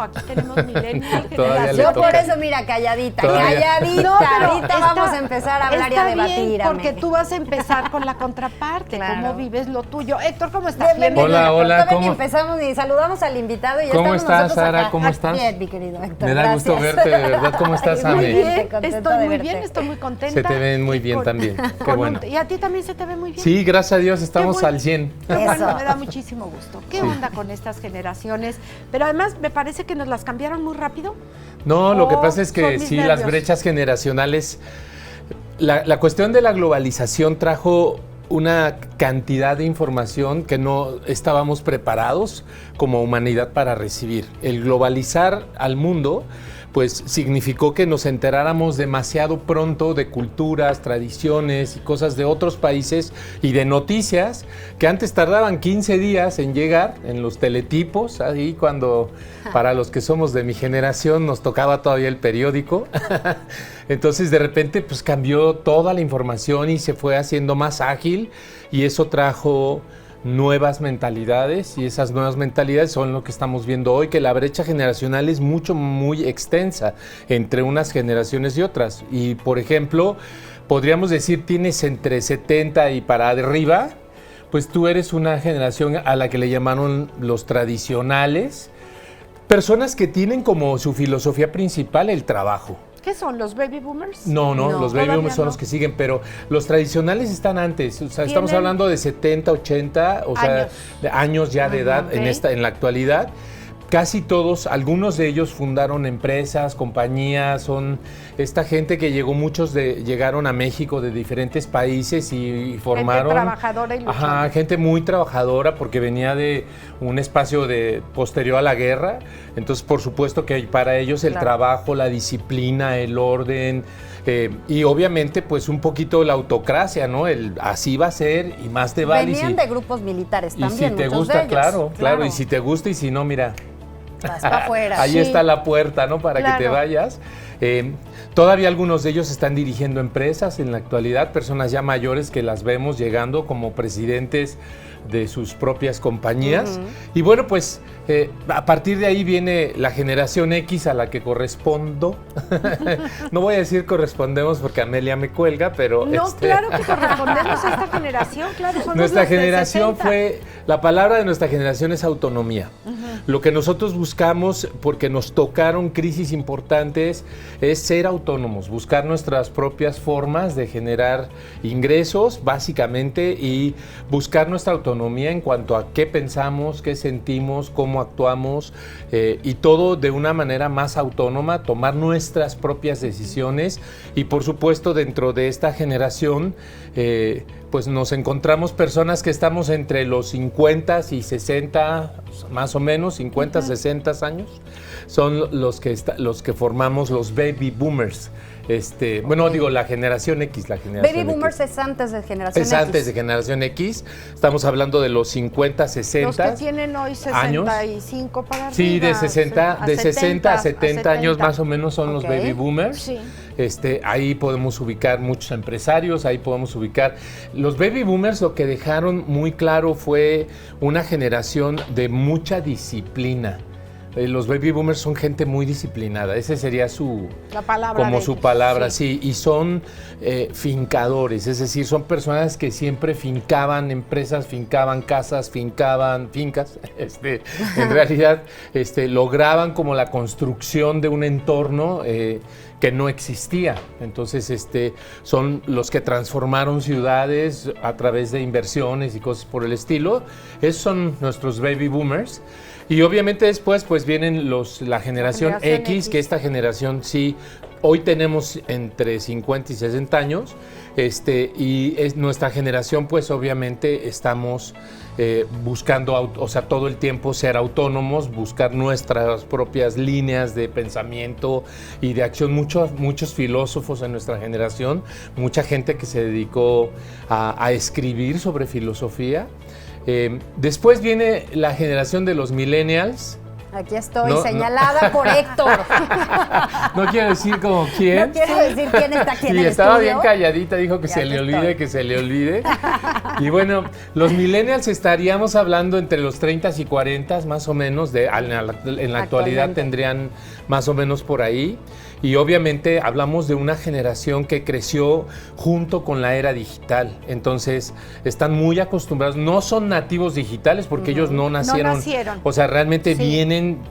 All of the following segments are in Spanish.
no, aquí tenemos millennial. Todavía le Yo por toca. eso, mira, calladita, Todavía. calladita. No, pero Ahorita vamos a empezar a hablar y a debatir. Bien, porque Ame. tú vas a empezar con la contraparte, Claro. cómo vives lo tuyo. Héctor, ¿cómo estás? Bienvenido, Hola, Héctor. hola, Todavía ni ¿cómo? empezamos y saludamos al invitado y ya ¿Cómo estamos estás, nosotros Sara? acá. ¿Cómo estás? Bien, mi querido Héctor. Me da gusto gracias. verte, de verdad. ¿Cómo estás, Muy Ame? bien, Contenta estoy de muy verte. bien, estoy muy contenta. Se te ven muy Y bien también. Qué con bueno. y a ti también se te ve muy bien. Sí, gracias a Dios estamos Qué bueno. al 100. Qué bueno, Eso. me da muchísimo gusto. ¿Qué Sí. onda con estas generaciones? Pero además me parece que nos las cambiaron muy rápido. No, lo que Oh, pasa es son que mis sí, las nervios. brechas generacionales, la cuestión de la globalización trajo una cantidad de información que no estábamos preparados como humanidad para recibir. El globalizar al mundo pues significó que nos enteráramos demasiado pronto de culturas, tradiciones y cosas de otros países y de noticias que antes tardaban 15 días en llegar en los teletipos, ahí cuando para los que somos de mi generación nos tocaba todavía el periódico. Entonces de repente pues cambió toda la información y se fue haciendo más ágil y eso trajo nuevas mentalidades y esas nuevas mentalidades son lo que estamos viendo hoy, que la brecha generacional es muy extensa entre unas generaciones y otras. Y por ejemplo, podríamos decir tienes entre 70 y para arriba, pues tú eres una generación a la que le llamaron los tradicionales, personas que tienen como su filosofía principal el trabajo. ¿Qué son los baby boomers? No, No, los baby todavía boomers son no. los que siguen, pero los tradicionales están antes. O sea, estamos Tienen hablando de 70, 80, o sea, años. de años ya de edad ok. en la actualidad. Casi todos, algunos de ellos fundaron empresas, compañías, son esta gente que llegó, llegaron a México de diferentes países y formaron... Gente trabajadora y luchadora. Ajá, gente muy trabajadora porque venía de un espacio posterior a la guerra. Entonces, por supuesto que para ellos el Claro. trabajo, la disciplina, el orden y obviamente pues un poquito la autocracia, ¿no? El así va a ser y más te vale. Venían de grupos militares y también, si te muchos gusta, de ellos. claro, y si te gusta y si no, mira, Vas para afuera. ahí Sí. está la puerta, ¿no? Para que te Claro. vayas. Todavía algunos de ellos están dirigiendo empresas en la actualidad, personas ya mayores que las vemos llegando como presidentes de sus propias compañías. Y bueno, pues a partir de ahí viene la generación X a la que correspondo. No voy a decir correspondemos porque Amelia me cuelga, pero... No, claro que correspondemos a esta generación, claro. Somos Nuestra los de generación 60. la palabra de nuestra generación es autonomía. Lo que nosotros buscamos, porque nos tocaron crisis importantes, es ser autónomos, buscar nuestras propias formas de generar ingresos, básicamente, y buscar nuestra autonomía en cuanto a qué pensamos, qué sentimos, cómo actuamos, y todo de una manera más autónoma, tomar nuestras propias decisiones. Y por supuesto, dentro de esta generación, pues nos encontramos personas que estamos entre los 50 y 60, más o menos, 50, 60 años, son los que formamos los baby boomers. Bueno, digo, la generación X, la generación Baby boomers X. es antes de generación Es X. antes de generación X, estamos hablando de los 50, 60 Los que tienen hoy 65 para arriba. Sí, de 60 a 70 años más o menos son los Ok. baby boomers. Sí. Ahí podemos ubicar muchos empresarios, ahí podemos ubicar... Los baby boomers lo que dejaron muy claro fue una generación de mucha disciplina. Los baby boomers son gente muy disciplinada, ese sería La palabra como de su ellos, palabra, sí. sí, y son fincadores, es decir, son personas que siempre fincaban empresas, fincaban casas, fincaban fincas, en realidad lograban como la construcción de un entorno que no existía. Entonces, son los que transformaron ciudades a través de inversiones y cosas por el estilo. Esos son nuestros baby boomers. Y obviamente después pues vienen la generación X, que esta generación sí, hoy tenemos entre 50 y 60 años, y es nuestra generación pues obviamente estamos buscando, o sea, todo el tiempo ser autónomos, buscar nuestras propias líneas de pensamiento y de acción. Muchos filósofos en nuestra generación, mucha gente que se dedicó a escribir sobre filosofía. Después viene la generación de los millennials, Aquí estoy, No, señalada por Héctor. No quiero decir como quién. No quiero decir quién está aquí en Y el estaba estudio. bien calladita, dijo que Ya se le que olvide, estoy. que se le olvide. Y bueno, los millennials estaríamos hablando entre los 30 y 40 más o menos, en la actualidad Actualmente. tendrían más o menos por ahí. Y obviamente hablamos de una generación que creció junto con la era digital. Entonces están muy acostumbrados, no son nativos digitales porque ellos no nacieron. O sea, realmente Sí. vienen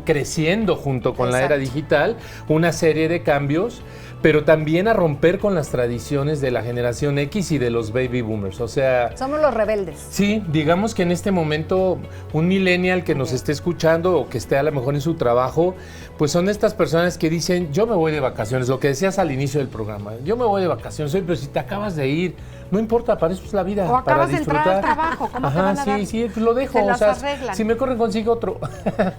creciendo junto con la era Exacto. digital, una serie de cambios, pero también a romper con las tradiciones de la generación X y de los baby boomers. O sea, Somos los rebeldes. sí, digamos que en este momento un millennial que nos esté escuchando o que esté a lo mejor en su trabajo, pues son estas personas que dicen, yo me voy de vacaciones, lo que decías al inicio del programa, yo me voy de vacaciones, oye, pero si te acabas de ir, no importa, para eso es la vida, O para acabas de disfrutar. entrar al trabajo, ¿cómo te van a dar? Sí, pues lo dejo, Se o las sea, arreglan. si me corren consigo otro.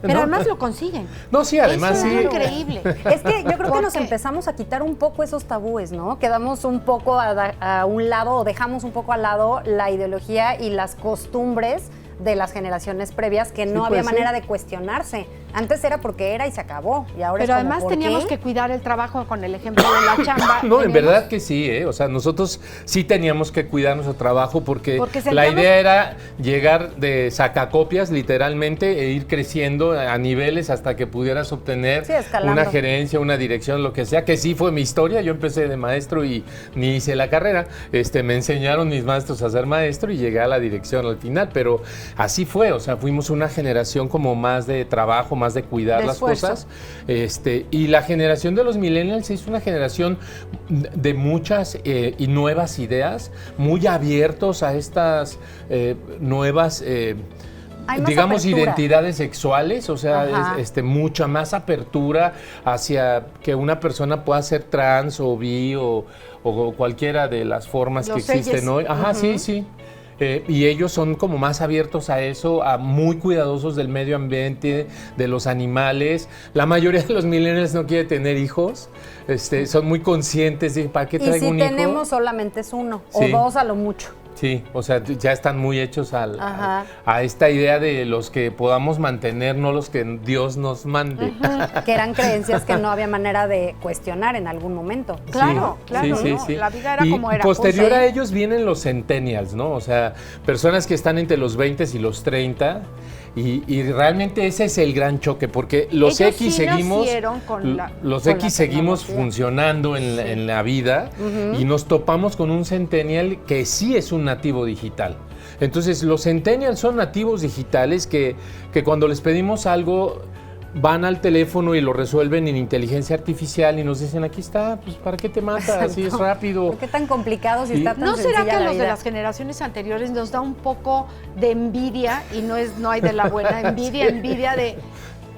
Pero ¿no? además lo consiguen. No, sí, además Eso sí. es increíble. Es que yo creo que nos Porque- empezamos a quitar un poco esos tabúes, ¿no? Quedamos un poco a un lado o dejamos un poco al lado la ideología y las costumbres de las generaciones previas que no Sí, había pues, sí. manera de cuestionarse. Antes era porque era y se acabó. Y ahora Pero es como, además ¿por teníamos qué? que cuidar el trabajo con el ejemplo de la chamba. No, en Teníamos- verdad que sí, ¿eh? O sea, nosotros sí teníamos que cuidar nuestro trabajo porque Porque la sentíamos- idea era llegar de sacacopias literalmente e ir creciendo a niveles hasta que pudieras obtener Sí, escalando. una gerencia, una dirección, lo que sea, que sí fue mi historia. Yo empecé de maestro y ni hice la carrera. Me enseñaron mis maestros a ser maestro y llegué a la dirección al final, pero así fue, o sea, fuimos una generación como más de trabajo, más de cuidar De las esfuerzo. cosas. Y la generación de los millennials es una generación de muchas y nuevas ideas, muy abiertos a estas nuevas, Hay más digamos, apertura. identidades sexuales, o sea, Ajá. mucha más apertura hacia que una persona pueda ser trans o bi o cualquiera de las formas que Los existen selles. hoy. Ajá, sí, sí. Y ellos son como más abiertos a eso, muy cuidadosos del medio ambiente, de los animales. La mayoría de los millennials no quiere tener hijos, son muy conscientes de ¿para qué Y traigo si un hijo? tenemos solamente es uno Sí. o dos a lo mucho. Sí, o sea, ya están muy hechos Ajá. a esta idea de los que podamos mantener, no los que Dios nos mande. Que eran creencias que no había manera de cuestionar en algún momento. Claro, Sí, claro, sí, ¿no? sí. La vida era Y como era. posterior Pues, a ellos vienen los centennials, ¿no? O sea, personas que están entre los 20 y los 30 y realmente ese es el gran choque porque los Ellos X sí seguimos nacieron con la- los con X la seguimos tecnología. funcionando en la vida y nos topamos con un centennial que sí es un nativo digital. Entonces, los centennials son nativos digitales que cuando les pedimos algo van al teléfono y lo resuelven en inteligencia artificial y nos dicen, aquí está, pues ¿para qué te matas? Así es rápido. ¿Por qué tan complicado si Y- está tan ¿No será sencilla que a la los de vida? las generaciones anteriores nos da un poco de envidia y no hay de la buena envidia de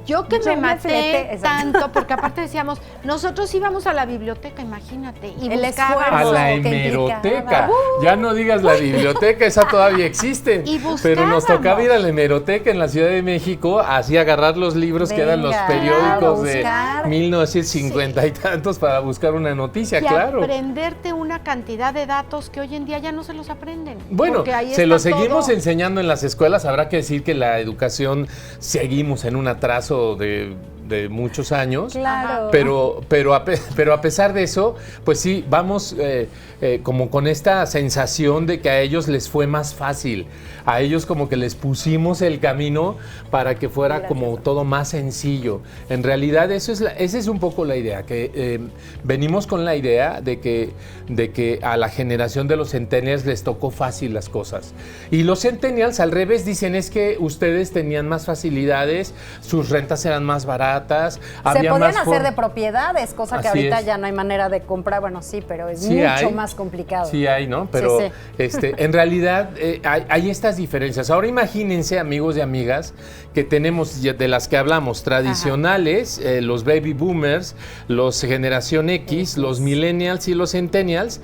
yo que Yo me me maté fleté, exacto. tanto, porque aparte decíamos, nosotros íbamos a la biblioteca, imagínate, y El buscábamos. A esfuerzo. la que hemeroteca. implicaba. Ya no digas la biblioteca, esa todavía existe. Y Pero nos tocaba buscábamos. ir a la hemeroteca en la Ciudad de México, así agarrar los libros que eran los Venga, periódicos de buscar. 1950 y tantos para buscar una noticia, Y claro. aprenderte una cantidad de datos que hoy en día ya no se los aprenden. Bueno, porque ahí se está lo seguimos todo. enseñando en las escuelas. Habrá que decir que la educación seguimos en un atraso de muchos años. Claro. Pero a pesar de eso, pues sí, vamos como con esta sensación de que a ellos les fue más fácil. A ellos como que les pusimos el camino para que fuera Gracias. como todo más sencillo. En realidad esa es un poco la idea, que venimos con la idea de que a la generación de los centennials les tocó fácil las cosas. Y los centennials al revés dicen es que ustedes tenían más facilidades, sus rentas eran más baratas, Se había podían más hacer de propiedades, cosa que Así ahorita es. ya no hay manera de comprar. Bueno, sí, pero es Sí mucho hay. más complicado. Sí hay, ¿no? Pero Sí, en realidad hay estas diferencias. Ahora imagínense, amigos y amigas, que tenemos de las que hablamos, tradicionales, los baby boomers, los generación X, los millennials y los centennials,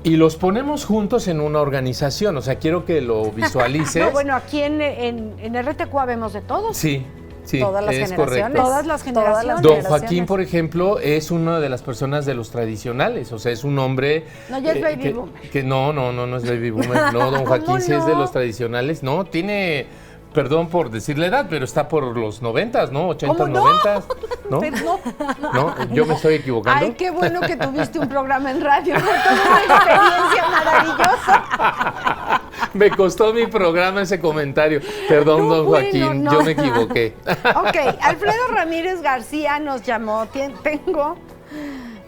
y los ponemos juntos en una organización. O sea, quiero que lo visualices. No, bueno, aquí en RTQ habemos de todos. Sí, sí, Todas las es generaciones. correcto. Todas las generaciones. Don generaciones. Joaquín, por ejemplo, es una de las personas de los tradicionales, o sea, es un hombre... No, ya es baby que, boomer. que no es baby boomer, no, don ¿Cómo Joaquín sí es de no? los tradicionales, no, tiene perdón por decir la edad, pero está por los 90s, ¿no? 80s, ¿Cómo no? 90s, ¿no? Pero ¿No? Yo me estoy equivocando. Ay, qué bueno que tuviste un programa en radio, con toda una experiencia maravillosa. Me costó mi programa ese comentario. Perdón, No, don bueno, Joaquín, no. yo me equivoqué. Ok, Alfredo Ramírez García nos llamó. Tengo,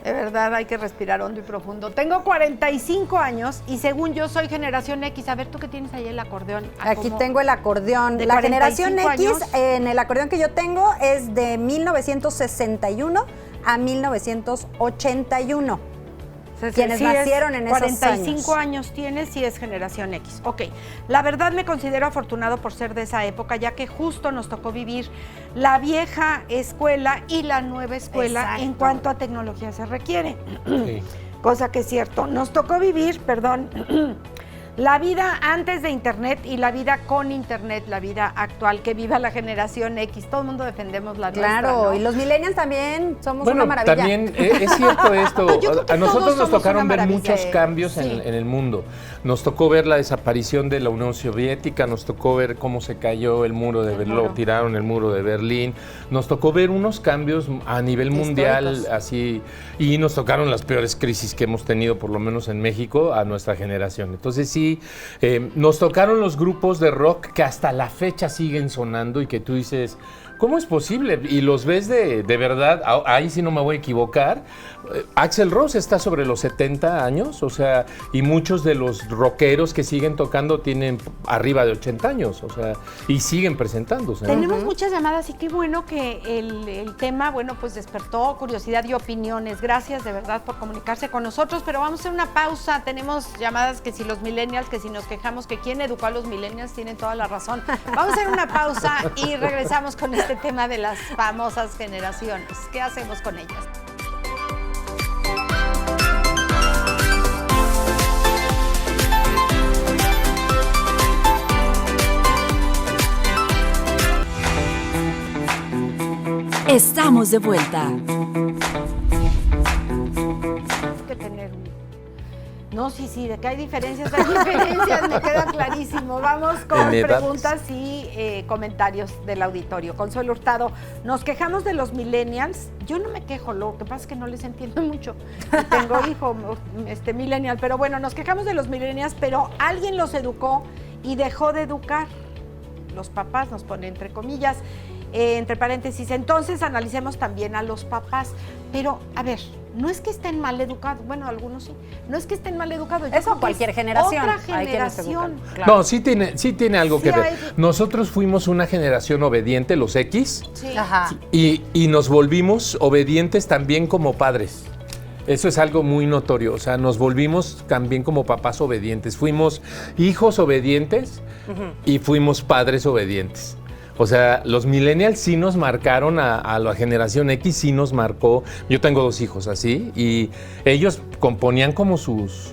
de verdad, hay que respirar hondo y profundo. Tengo 45 años y según yo soy generación X. A ver, ¿tú qué tienes ahí el acordeón? Aquí tengo el acordeón. ¿De La generación 45 X, años? en el acordeón que yo tengo, es de 1961 a 1981. Quienes nacieron en esos 45 años tienes y es generación X. Ok, la verdad me considero afortunado por ser de esa época, ya que justo nos tocó vivir la vieja escuela y la nueva escuela. Exacto. En cuanto a tecnología se requiere. Sí. Cosa que es cierto. Nos tocó vivir, la vida antes de Internet y la vida con Internet, la vida actual. Que viva la generación X. Todo el mundo defendemos la nuestra, Claro, ¿no? y los millennials también somos Bueno, una maravilla. también es cierto esto. No, yo creo que A nosotros todos nos somos tocaron una ver maravilla. muchos cambios Sí. en el mundo. Nos tocó ver la desaparición de la Unión Soviética, nos tocó ver cómo se cayó el muro de Berlín, lo tiraron el muro de Berlín. Nos tocó ver unos cambios a nivel mundial, Históricos. así, y nos tocaron las peores crisis que hemos tenido, por lo menos en México, a nuestra generación. Entonces sí, nos tocaron los grupos de rock que hasta la fecha siguen sonando y que tú dices, ¿cómo es posible? Y los ves de verdad, ahí sí no me voy a equivocar. Axl Rose está sobre los 70 años, o sea, y muchos de los rockeros que siguen tocando tienen arriba de 80 años, o sea, y siguen presentándose, ¿no? Tenemos muchas llamadas y qué bueno que el tema, bueno, pues despertó curiosidad y opiniones. Gracias de verdad por comunicarse con nosotros, pero vamos a hacer una pausa. Tenemos llamadas que si los millennials, que si nos quejamos que quién educó a los millennials, tienen toda la razón. Vamos a hacer una pausa y regresamos con este tema de las famosas generaciones. ¿Qué hacemos con ellas? Estamos de vuelta. Que tener no, sí, de que hay diferencias, me queda clarísimo. Vamos con preguntas y comentarios del auditorio. Consuelo Hurtado, nos quejamos de los millennials. Yo no me quejo, lo que pasa es que no les entiendo mucho. Tengo hijo millennial, pero bueno, nos quejamos de los millennials, pero alguien los educó y dejó de educar. Los papás, nos pone entre comillas, entre paréntesis. Entonces analicemos también a los papás. Pero, a ver, no es que estén mal educados, bueno, algunos sí, no es que estén mal educados. Eso a cualquier generación. Otra Hay quienes generación. educan, claro. No, sí tiene algo Sí que ver. hay- Nosotros fuimos una generación obediente, los X, Sí. Ajá. y nos volvimos obedientes también como padres. Eso es algo muy notorio, o sea, nos volvimos también como papás obedientes. Fuimos hijos obedientes y fuimos padres obedientes. O sea, los millennials sí nos marcaron a la generación X, sí nos marcó. Yo tengo 2 hijos así y ellos componían como sus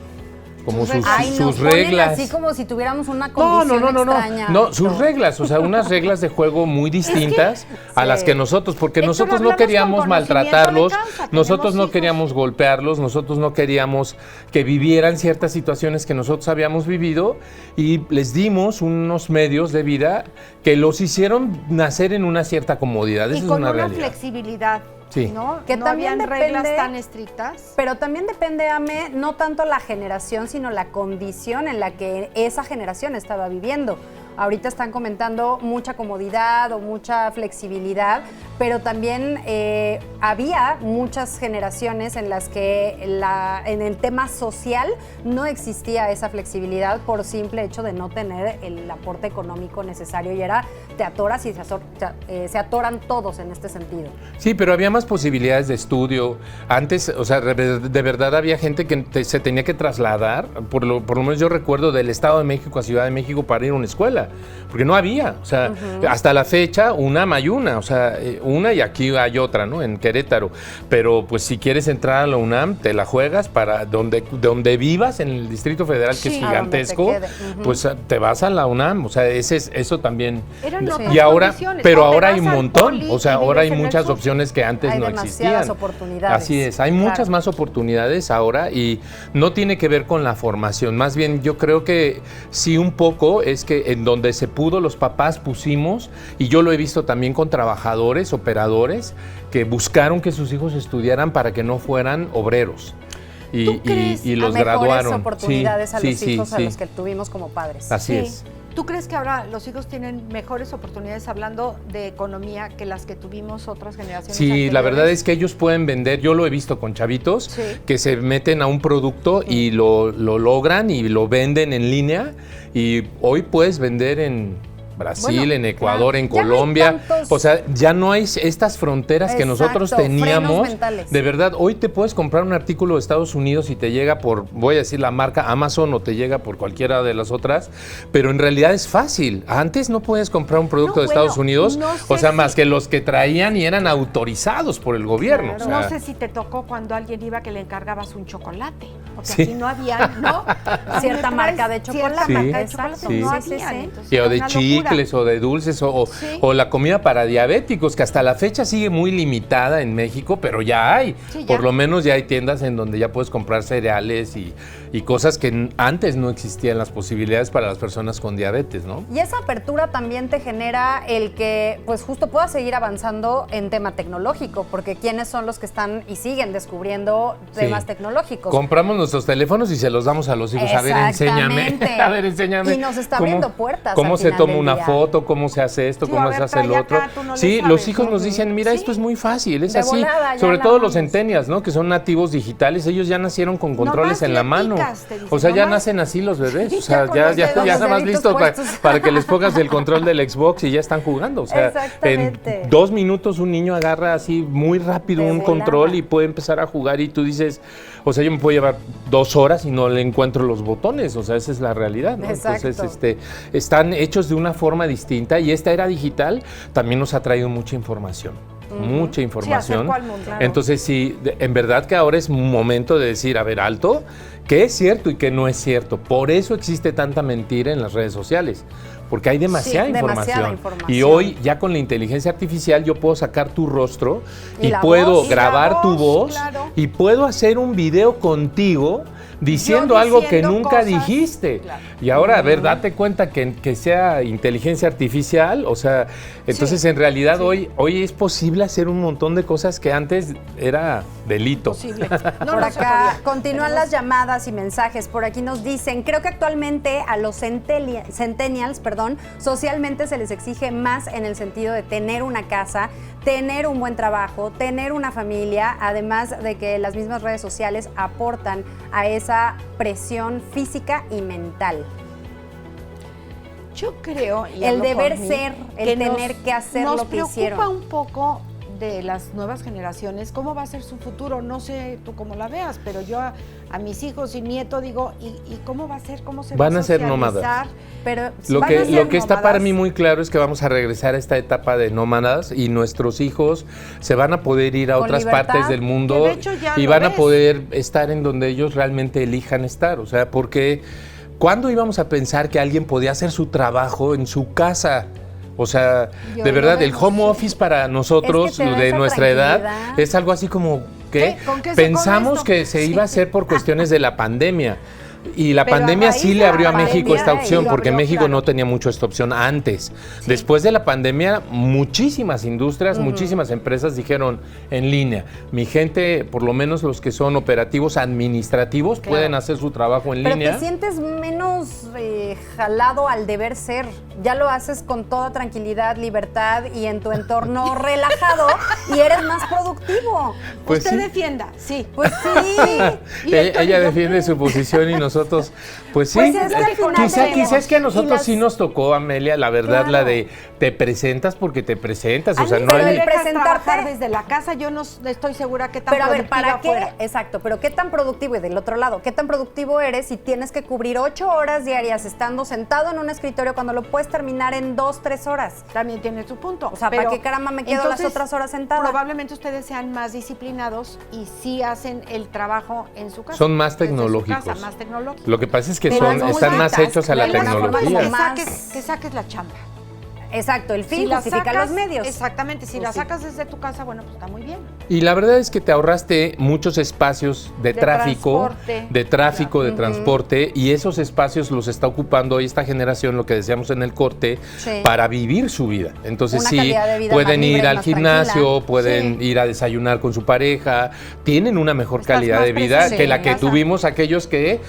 Ay, nos ponen reglas. así como si tuviéramos una No, condición extraña. no, sus reglas, o sea, unas reglas de juego muy distintas a las que nosotros, porque Héctor, nosotros no hablamos queríamos con conocimiento maltratarlos, de causa, nosotros tenemos no hijos. queríamos golpearlos, nosotros no queríamos que vivieran ciertas situaciones que nosotros habíamos vivido y les dimos unos medios de vida que los hicieron nacer en una cierta comodidad. Y Esa es con una una realidad. flexibilidad, Sí. ¿no? Que no también habían reglas depende- tan estrictas. Pero también depende, Ame, no tanto la generación, sino la condición en la que esa generación estaba viviendo. Ahorita están comentando mucha comodidad o mucha flexibilidad, pero también había muchas generaciones en las que en el tema social no existía esa flexibilidad por simple hecho de no tener el aporte económico necesario y era te atoras y se atoran todos en este sentido. Sí, pero había más posibilidades de estudio. Antes, o sea, de verdad había gente que se tenía que trasladar, por lo menos yo recuerdo, del Estado de México a Ciudad de México para ir a una escuela, porque no había, o sea, hasta la fecha, UNAM hay una, o sea, una y aquí hay otra, ¿no? En Querétaro. Pero pues si quieres entrar a la UNAM, te la juegas para donde vivas en el Distrito Federal, que es gigantesco, pues te vas a la UNAM. O sea, eso también. Y ahora, pero ahora hay un montón. O sea, ahora hay muchas opciones que antes no existían. Hay oportunidades. Así es, hay muchas más oportunidades ahora y no tiene que ver con la formación. Más bien, yo creo que sí un poco es que en donde se pudo, los papás pusimos, y yo lo he visto también con trabajadores, operadores, que buscaron que sus hijos estudiaran para que no fueran obreros. Y los graduaron. Mejores oportunidades a los hijos a los que tuvimos como padres. Así es. ¿Tú crees que ahora los hijos tienen mejores oportunidades hablando de economía que las que tuvimos otras generaciones anteriores? La verdad es que ellos pueden vender, yo lo he visto con chavitos, que se meten a un producto y lo logran y lo venden en línea, y hoy puedes vender en Brasil, en Ecuador, en Colombia. O sea, ya no hay estas fronteras que nosotros teníamos. De verdad, hoy te puedes comprar un artículo de Estados Unidos y te llega por, voy a decir la marca Amazon, o te llega por cualquiera de las otras, pero en realidad es fácil. Antes no podías comprar un producto de Estados Unidos, más que los que traían y eran autorizados por el gobierno. Claro. No sé si te tocó cuando alguien iba que le encargabas un chocolate, porque aquí no había, ¿no? Cierta marca de chocolate. No había. O de chicles o de dulces o la comida para diabéticos, que hasta la fecha sigue muy limitada en México, pero ya hay. Por lo menos ya hay tiendas en donde ya puedes comprar cereales y cosas que antes no existían las posibilidades para las personas con diabetes, ¿no? Y esa apertura también te genera el que, pues justo puedas seguir avanzando en tema tecnológico, porque ¿quiénes son los que están y siguen descubriendo temas tecnológicos? Compramos nuestros teléfonos y se los damos a los hijos. A ver, enséñame. A ver, enséñame. Y nos está abriendo puertas. ¿Cómo se toma una foto? ¿Cómo se hace esto? ¿Cómo se hace el otro? Los hijos nos dicen, mira, esto es muy fácil, es así. Sobre todo los centennials, ¿no? Que son nativos digitales, ellos ya nacieron con controles en la mano. O sea, ya nacen así los bebés. O sea, ya nada más listo para que les pongas el control del Xbox y ya están jugando. O sea, en 2 minutos un niño agarra así muy rápido un control y puede empezar a jugar, y tú dices, o sea, yo me puedo llevar 2 horas y no le encuentro los botones. O sea, esa es la realidad, ¿no? Entonces, están hechos de una forma distinta, y esta era digital también nos ha traído mucha información. Mucha información. Entonces, sí, en verdad que ahora es un momento de decir, a ver, alto, qué es cierto y qué no es cierto. Por eso existe tanta mentira en las redes sociales, porque hay demasiada información. Y hoy, ya con la inteligencia artificial, yo puedo sacar tu rostro y puedo grabar tu voz y puedo hacer un video contigo diciendo algo que nunca dijiste. Y ahora, a ver, date cuenta que sea inteligencia artificial, o sea, entonces en realidad hoy es posible hacer un montón de cosas que antes era delito. Por acá continúan las llamadas y mensajes. Por aquí nos dicen, creo que actualmente a los centennials, socialmente se les exige más en el sentido de tener una casa, tener un buen trabajo, tener una familia, además de que las mismas redes sociales aportan a esa presión física y mental. Yo creo, y el deber ser, el tener que hacer lo que hicieron. Nos preocupa un poco de las nuevas generaciones, cómo va a ser su futuro. No sé tú cómo la veas, pero yo a mis hijos y nieto digo, ¿y cómo va a ser? ¿Cómo se van va a ser nómadas? Pero lo que está para mí muy claro es que vamos a regresar a esta etapa de nómadas, y nuestros hijos se van a poder ir a otras partes del mundo y van a poder estar en donde ellos realmente elijan estar. O sea, porque ¿cuándo íbamos a pensar que alguien podía hacer su trabajo en su casa? O sea, de verdad, el home office para nosotros, de nuestra edad, es algo así como que pensamos que se iba a hacer por cuestiones de la pandemia. Y la pandemia sí le abrió a México esta opción, porque México no tenía mucho esta opción antes. Después de la pandemia, muchísimas industrias, muchísimas empresas dijeron en línea. Mi gente, por lo menos los que son operativos administrativos, pueden hacer su trabajo en línea. Pero te sientes menos jalado al deber ser. Ya lo haces con toda tranquilidad, libertad y en tu entorno relajado, y eres más productivo. Pues usted defienda, sí. Pues sí. Ella defiende su posición y nosotros nosotros, pues sí, Pues es que al final quizá es que a nosotros sí nos tocó, Amelia, la verdad, Claro. la de te presentas porque te presentas, o sea, no pero hay... trabajar desde la casa, yo no estoy segura qué tan Pero a ver, productiva ¿para qué? fuera. Exacto, pero ¿qué tan productivo? Y del otro lado, ¿qué tan productivo eres si tienes que cubrir 8 horas diarias estando sentado en un escritorio cuando lo puedes terminar en 2, 3 horas? También tiene su punto. O sea, ¿para qué caramba me quedo las otras horas sentada? Probablemente ustedes sean más disciplinados y sí hacen el trabajo en su casa. Son más desde su tecnológicos. casa, más tecnológicos. Lo que pasa es que Pero son, es muy están más multitask, hechos a la de alguna forma tecnología. como Que saques la chamba. Exacto, el fin Si la justifica sacas, los medios. Exactamente, si Pues la sí. sacas desde tu casa, bueno, pues está muy bien. Y la verdad es que te ahorraste muchos espacios de tráfico, transporte. de transporte, y esos espacios los está ocupando hoy esta generación, lo que decíamos en el corte, Sí. para vivir su vida. Entonces Una sí, calidad de vida pueden más libre, ir al más gimnasio, tranquila. pueden ir a desayunar con su pareja, tienen una mejor Estás calidad más de vida presente que la en que casa. tuvimos aquellos que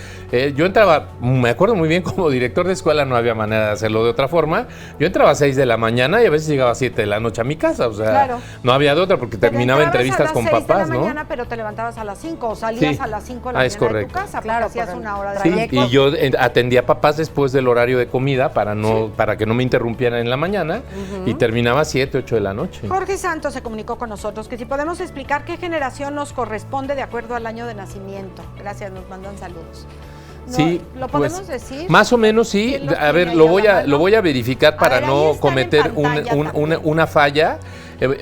yo entraba, me acuerdo muy bien, como director de escuela no había manera de hacerlo de otra forma. Yo entraba a 6 de la mañana y a veces llegaba a 7 de la noche a mi casa, o sea, Claro. no había de otra porque Pero terminaba entrabas entrevistas con a las 6 papás, de la ¿no? mañana, pero te levantabas a las 5 o salías Sí. a las 5 de la Es mañana de tu correcto. casa, Claro, porque hacías por el una hora de Sí, trayecto. y yo atendía a papás después del horario de comida para que no me interrumpieran en la mañana y terminaba a 7, 8 de la noche. Jorge Santos se comunicó con nosotros que si podemos explicar qué generación nos corresponde de acuerdo al año de nacimiento. Gracias, nos mandan saludos. No, Sí, ¿lo pues, podemos decir? más o menos sí. ¿Quién los A ver, tiene lo ahí voy a la a mano? lo voy a verificar para ver, ahí no están cometer en pantalla también. una falla,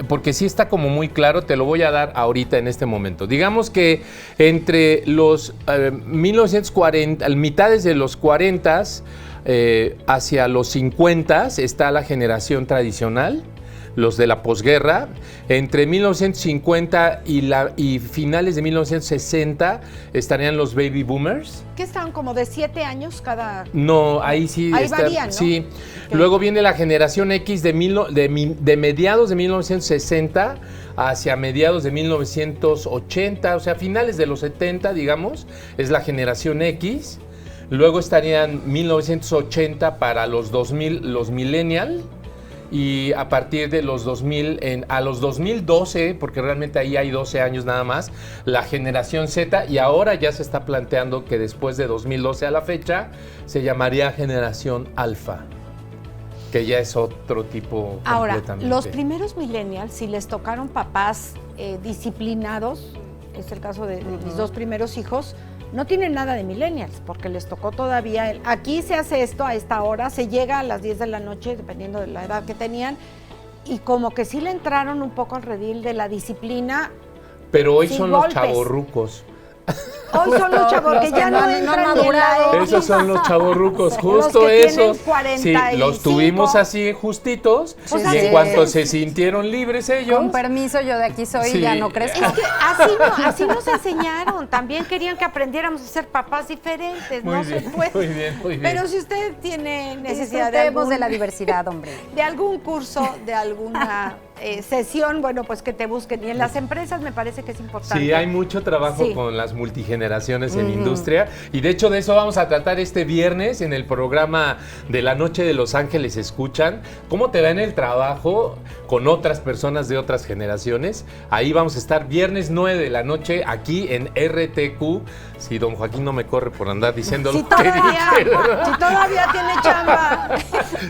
porque sí está como muy claro, te lo voy a dar ahorita en este momento. Digamos que entre los 1940, mitades de los 40 hacia los 50 está la generación tradicional, los de la posguerra. Entre 1950 y finales de 1960 estarían los baby boomers. Que están como de 7 años cada... No, ahí sí Ahí está. varían, ¿no? Sí. Ok. Luego viene la generación X de mediados de 1960 hacia mediados de 1980, o sea, finales de los 70, digamos, es la generación X. Luego estarían 1980 para los 2000, los millennial. Y a partir de los 2000, a los 2012, porque realmente ahí hay 12 años nada más, la generación Z, y ahora ya se está planteando que después de 2012 a la fecha, se llamaría generación Alfa, que ya es otro tipo Ahora, completamente. los primeros millennials, si les tocaron papás disciplinados, es el caso de mis dos primeros hijos, no tienen nada de millennials, porque les tocó todavía, aquí se hace esto a esta hora, se llega a las 10 de la noche, dependiendo de la edad que tenían, y como que sí le entraron un poco al redil de la disciplina. Pero hoy sin son golpes. los chavorrucos. Hoy son los chavos que ya no entran ni en la X. Esos son los chavorrucos, Los justo que tienen esos. 45. Sí, los tuvimos así justitos, Pues y así en cuanto es. se sintieron libres ellos. Con permiso, yo de aquí soy, Sí. ya no crees. Es que así nos enseñaron. También querían que aprendiéramos a ser papás diferentes. Muy no bien, se puede. muy bien, muy bien. Pero si usted tiene necesidad Disfrutemos de la diversidad, hombre. de algún curso, de alguna sesión, bueno, pues que te busquen. Y en las empresas me parece que es importante. Sí, hay mucho trabajo Sí. con las multigeneraciones en industria, y de hecho de eso vamos a tratar este viernes en el programa de la Noche de Los Ángeles Escuchan. ¿Cómo te va en el trabajo con otras personas de otras generaciones? Ahí vamos a estar viernes 9 de la noche aquí en RTQ. Si don Joaquín no me corre por andar diciendo Si lo que dije, ¿verdad? todavía tiene chamba.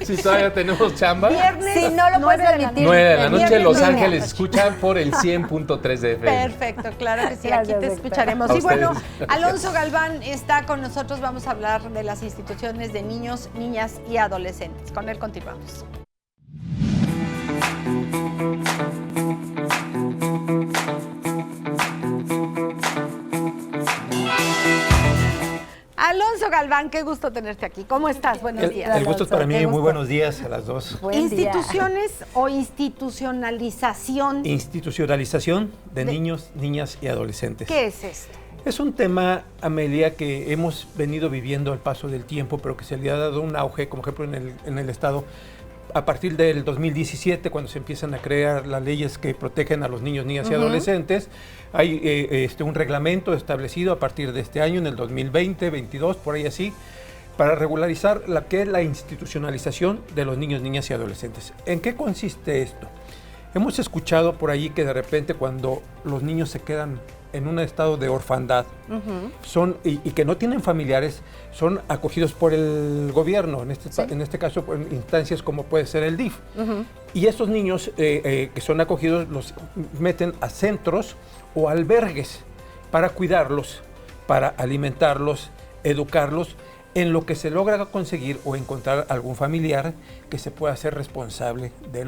Si todavía tenemos chamba. Viernes, Si no lo puedes 9 de la admitir. 9 de la noche, Viernes Los 9 de la Ángeles noche. Escuchan por el 100.3 de FM. Perfecto, claro que sí, Gracias, aquí te doctora. escucharemos. A Y bueno, ustedes. Alonso Galván está con nosotros, vamos a hablar de las instituciones de niños, niñas y adolescentes. Con él continuamos. Alonso Galván, qué gusto tenerte aquí. ¿Cómo estás? Buenos días. El gusto es para mí, Qué muy gusto. buenos días a las dos. Buen día. Instituciones o institucionalización. Institucionalización de De- niños, niñas y adolescentes. ¿Qué es esto? Es un tema, Amelia, que hemos venido viviendo al paso del tiempo, pero que se le ha dado un auge, como ejemplo en el Estado, a partir del 2017, cuando se empiezan a crear las leyes que protegen a los niños, niñas y adolescentes. Hay un reglamento establecido a partir de este año, en el 2020, 22, por ahí así, para regularizar la que es la institucionalización de los niños, niñas y adolescentes. ¿En qué consiste esto? Hemos escuchado por ahí que de repente cuando los niños se quedan en un estado de orfandad, y que no tienen familiares, son acogidos por el gobierno, en este caso por instancias como puede ser el DIF. Y estos niños que son acogidos los meten a centros o albergues para cuidarlos, para alimentarlos, educarlos, en lo que se logra conseguir o encontrar algún familiar que se pueda hacer responsable de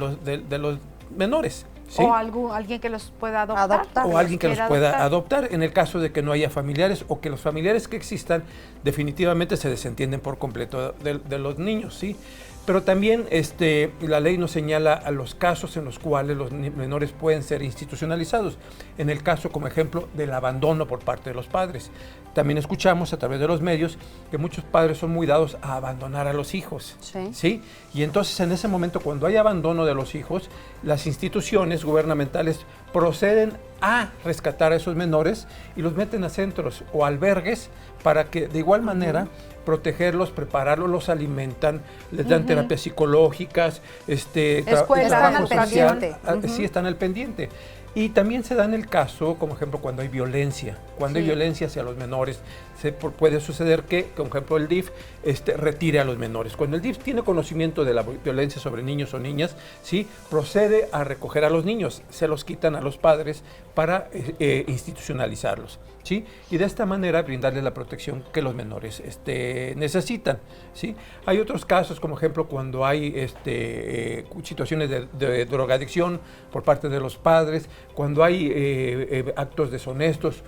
los menores. ¿Sí? O alguien que los pueda adoptar. O alguien que los pueda adoptar en el caso de que no haya familiares o que los familiares que existan definitivamente se desentienden por completo de los niños, ¿sí? Pero también la ley nos señala a los casos en los cuales los menores pueden ser institucionalizados. En el caso, como ejemplo, del abandono por parte de los padres. También escuchamos a través de los medios que muchos padres son muy dados a abandonar a los hijos. ¿Sí? Y entonces en ese momento, cuando hay abandono de los hijos, las instituciones gubernamentales proceden a rescatar a esos menores y los meten a centros o albergues para que de igual manera protegerlos, prepararlos, los alimentan, les dan terapias psicológicas, trabajo social. Sí, están al pendiente. Y también se da en el caso, como ejemplo, cuando hay violencia. Cuando hay violencia hacia los menores, puede suceder que, por ejemplo, el DIF retire a los menores. Cuando el DIF tiene conocimiento de la violencia sobre niños o niñas, ¿sí?, procede a recoger a los niños, se los quitan a los padres para institucionalizarlos, ¿sí? Y de esta manera brindarles la protección que los menores necesitan, ¿sí? Hay otros casos, como ejemplo, cuando hay situaciones de drogadicción por parte de los padres, cuando hay actos deshonestos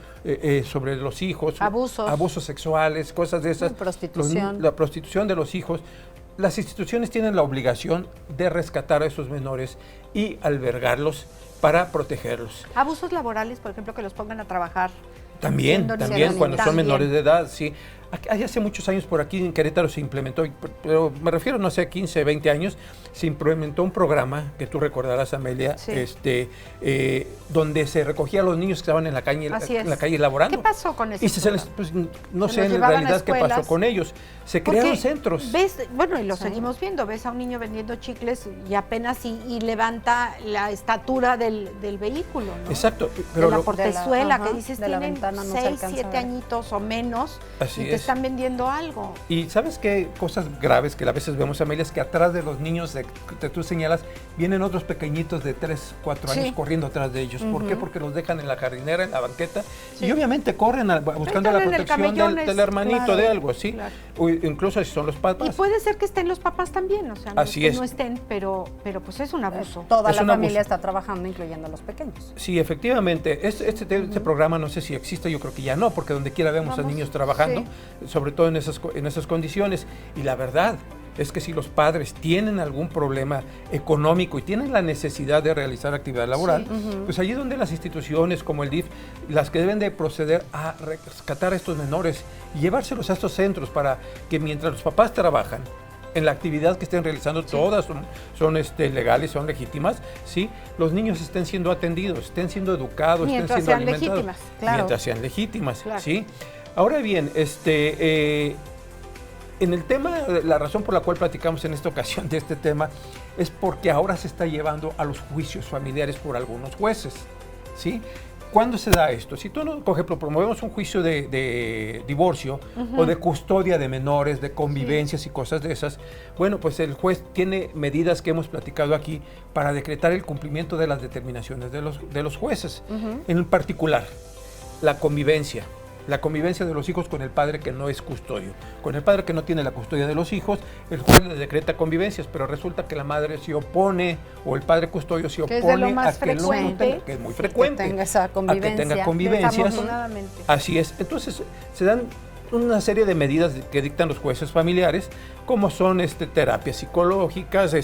sobre los hijos, abusos sexuales, cosas de esas, prostitución. La prostitución de los hijos. Las instituciones tienen la obligación de rescatar a esos menores y albergarlos para protegerlos. Abusos laborales, por ejemplo, que los pongan a trabajar. También cuando son menores de edad, sí. Hace muchos años por aquí en Querétaro se implementó, pero me refiero, no sé, 15, 20 años, se implementó un programa que tú recordarás, Amelia, donde se recogía a los niños que estaban en la calle laborando. ¿Qué pasó con eso? Y no sé en realidad qué pasó con ellos. Se crearon centros. Bueno, y lo seguimos viendo, ves a un niño vendiendo chicles y apenas y levanta la estatura del vehículo, ¿no? Exacto. Pero la portezuela, que dices tienen 6, 7 añitos o menos. Así y te están vendiendo algo. Y ¿sabes qué cosas graves que a veces vemos, Amelia? Es que atrás de los niños que tú señalas, vienen otros pequeñitos de 3, 4 años corriendo atrás de ellos. ¿Por qué? Porque los dejan en la jardinera, en la banqueta, y obviamente corren buscando la protección del hermanito, de algo, ¿sí? Claro. O incluso si son los papás. Y puede ser que estén los papás también, o sea, no estén, pero pues es un abuso. Toda la familia está trabajando, incluyendo a los pequeños. Sí, efectivamente. Este programa no sé si existe, yo creo que ya no, porque donde quiera vemos a niños trabajando, sobre todo en esas condiciones. Y la verdad es que si los padres tienen algún problema económico y tienen la necesidad de realizar actividad laboral, pues allí donde las instituciones como el DIF, las que deben de proceder a rescatar a estos menores y llevárselos a estos centros para que mientras los papás trabajan en la actividad que estén realizando, todas son legales, son legítimas, ¿sí? Los niños estén siendo atendidos, estén siendo educados, mientras estén siendo sean alimentados. Legítimas, claro. Mientras sean legítimas, claro. ¿Sí? Ahora bien, en el tema, la razón por la cual platicamos en esta ocasión de este tema es porque ahora se está llevando a los juicios familiares por algunos jueces, ¿sí? ¿Cuándo se da esto? Si tú, por ejemplo, promovemos un juicio de divorcio o de custodia de menores, de convivencias y cosas de esas, bueno, pues el juez tiene medidas que hemos platicado aquí para decretar el cumplimiento de las determinaciones de los jueces. En particular, la convivencia de los hijos con el padre que no es custodio. Con el padre que no tiene la custodia de los hijos, el juez le decreta convivencias, pero resulta que la madre se opone, o el padre custodio se opone a que es muy frecuente, que tenga esa convivencia, a que tenga convivencias. Así es. Entonces, se dan una serie de medidas que dictan los jueces familiares, como son terapias psicológicas,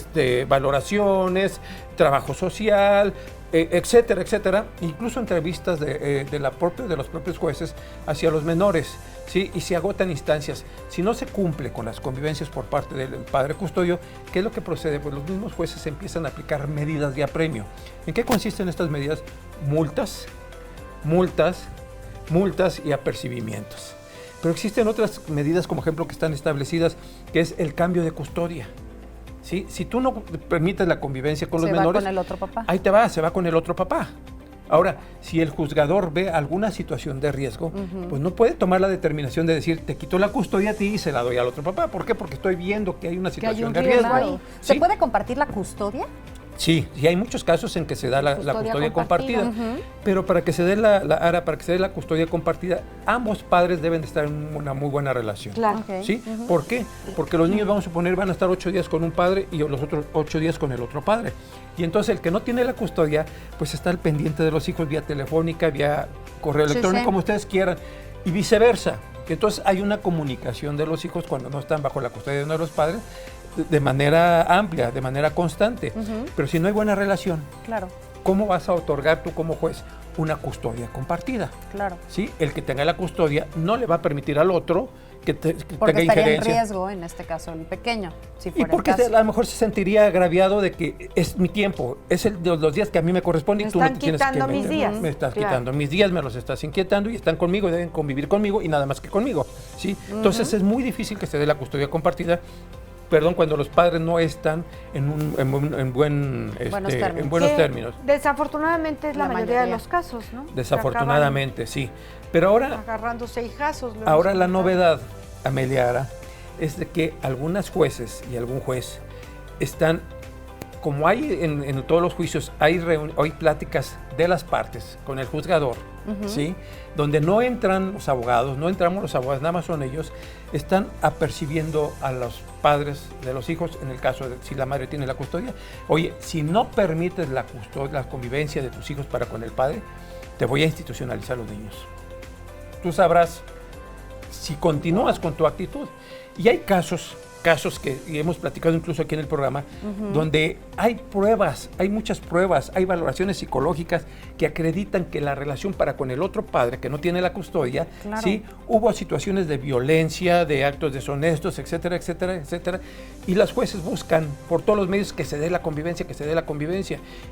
valoraciones, trabajo social, etcétera, etcétera, incluso entrevistas de los propios jueces hacia los menores, ¿sí? Y se agotan instancias. Si no se cumple con las convivencias por parte del padre custodio, ¿qué es lo que procede? Pues los mismos jueces empiezan a aplicar medidas de apremio. ¿En qué consisten estas medidas? Multas y apercibimientos. Pero existen otras medidas, como ejemplo, que están establecidas, que es el cambio de custodia. ¿Sí? Si tú no permites la convivencia con los menores, se va con el otro papá. Ahí se va con el otro papá. Ahora, si el juzgador ve alguna situación de riesgo, pues no puede tomar la determinación de decir, te quito la custodia a ti y se la doy al otro papá. ¿Por qué? Porque estoy viendo que hay una situación de riesgo. Claro. ¿Sí? ¿Se puede compartir la custodia? Sí, hay muchos casos en que se da la custodia compartida. Pero para que se dé para que se dé la custodia compartida, ambos padres deben de estar en una muy buena relación. Claro. Okay. ¿Sí? ¿Por qué? Porque los niños, vamos a suponer, van a estar 8 días con un padre y los otros 8 días con el otro padre. Y entonces el que no tiene la custodia, pues está al pendiente de los hijos vía telefónica, vía correo electrónico, como ustedes quieran, y viceversa. Entonces hay una comunicación de los hijos cuando no están bajo la custodia de uno de los padres, de manera amplia, de manera constante. Pero si no hay buena relación, claro, ¿cómo vas a otorgar tú como juez una custodia compartida? Claro. ¿Sí? El que tenga la custodia no le va a permitir al otro que porque tenga estaría injerencia. en riesgo, en este caso, el pequeño, si Y fuera porque el caso. a lo mejor se sentiría agraviado de que es mi tiempo, es los días que a mí me corresponde y tú no te tienes que están quitando mis días. Me estás Claro. quitando mis días, me los estás inquietando y están conmigo y deben convivir conmigo y nada más que conmigo. ¿Sí? Entonces es muy difícil que se dé la custodia compartida. Perdón, cuando los padres no están en buenos términos. Desafortunadamente es la mayoría de los casos, ¿no? Desafortunadamente, sí. Pero ahora, agarrándose hijazos. ahora la novedad, Amelia Ara, es de que algunas jueces y algún juez están, como hay en todos los juicios, hay pláticas de las partes con el juzgador, ¿sí? Donde no entran los abogados, no entramos los abogados, nada más son ellos, están apercibiendo a los padres de los hijos, en el caso de si la madre tiene la custodia. Oye, si no permites la convivencia de tus hijos para con el padre, te voy a institucionalizar los niños. Tú sabrás si continúas con tu actitud. Y hay casos que hemos platicado incluso aquí en el programa, donde hay pruebas, hay muchas pruebas, hay valoraciones psicológicas que acreditan que la relación para con el otro padre, que no tiene la custodia, Claro. ¿sí? Hubo situaciones de violencia, de actos deshonestos, etcétera, etcétera, etcétera, y las jueces buscan por todos los medios que se dé la convivencia,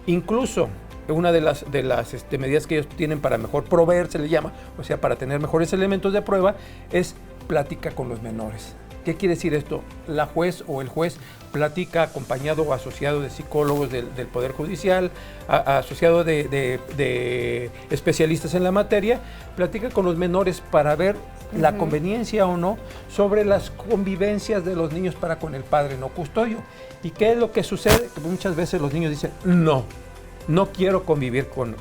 Incluso una de las medidas que ellos tienen para mejor proveer, se le llama, o sea, para tener mejores elementos de prueba, es plática con los menores. ¿Qué quiere decir esto? La juez o el juez platica acompañado o asociado de psicólogos del Poder Judicial, asociado de especialistas en la materia, platica con los menores para ver la conveniencia o no sobre las convivencias de los niños para con el padre no custodio. ¿Y qué es lo que sucede? Que muchas veces los niños dicen, no quiero convivir con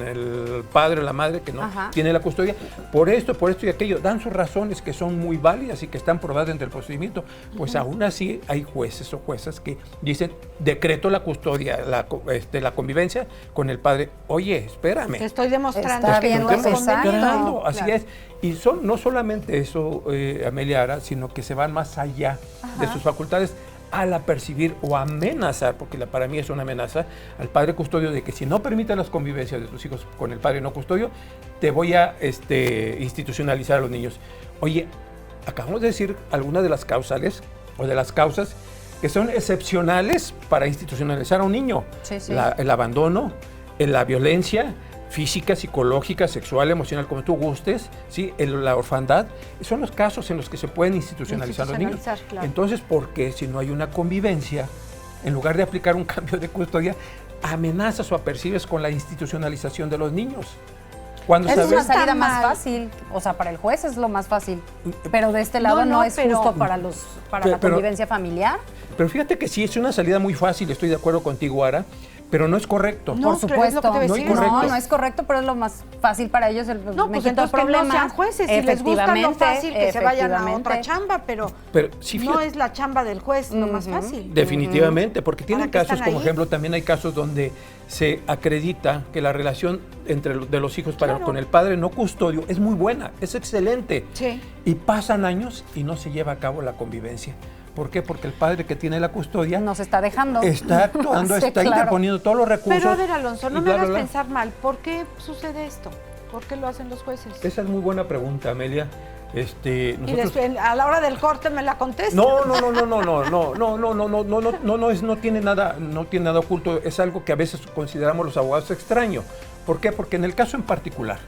el padre o la madre que no tiene la custodia, por esto y aquello. Dan sus razones que son muy válidas y que están probadas dentro del procedimiento. Pues aún así hay jueces o juezas que dicen, decreto la custodia, la convivencia con el padre. Oye, espérame. Te estoy demostrando Está que bien no es necesario. conveniente. Así Claro. es. Y no solamente eso, Amelia Ara, sino que se van más allá de sus facultades al apercibir o amenazar, porque para mí es una amenaza, al padre custodio de que si no permites las convivencias de tus hijos con el padre no custodio, te voy a institucionalizar a los niños. Oye, acabamos de decir algunas de las causales o de las causas que son excepcionales para institucionalizar a un niño. Sí, sí. El abandono, la violencia física, psicológica, sexual, emocional, como tú gustes, ¿sí? La orfandad, son los casos en los que se pueden institucionalizar los niños. Claro. Entonces, ¿por qué si no hay una convivencia, en lugar de aplicar un cambio de custodia, amenazas o apercibes con la institucionalización de los niños? Cuando Esa es una sabes, salida más mal. fácil, o sea, para el juez es lo más fácil, pero de este lado no, es pero- justo para la pero- convivencia familiar. pero fíjate que sí, es una salida muy fácil, estoy de acuerdo contigo, Ara, pero no es correcto. No, Por pero es lo que te supuesto, voy a No decir, es correcto. no es correcto, pero es lo más fácil para ellos. No, pues entonces que no sean jueces, si les gusta lo fácil, que se vayan a otra chamba, pero Sí, no fíjate, es la chamba del juez lo más fácil. definitivamente, porque tienen ¿Para qué casos, están como ahí? ejemplo, también hay casos donde se acredita que la relación de los hijos con el padre no custodio es muy buena, es excelente. Sí. Y pasan años y no se lleva a cabo la convivencia. ¿Por qué? Porque el padre que tiene la custodia Nos está dejando. está actuando, Sí, está claro. interponiendo todos los recursos. Pero a ver, Alonso, no y me bla, hagas bla, bla. pensar mal. ¿Por qué sucede esto? ¿Por qué lo hacen los jueces? Esa es muy buena pregunta, Amelia. Y Nosotros... después, a la hora del corte me la contestas. No tiene nada oculto, es algo que a veces consideramos los abogados extraño. ¿Por qué? Porque en el caso en particular,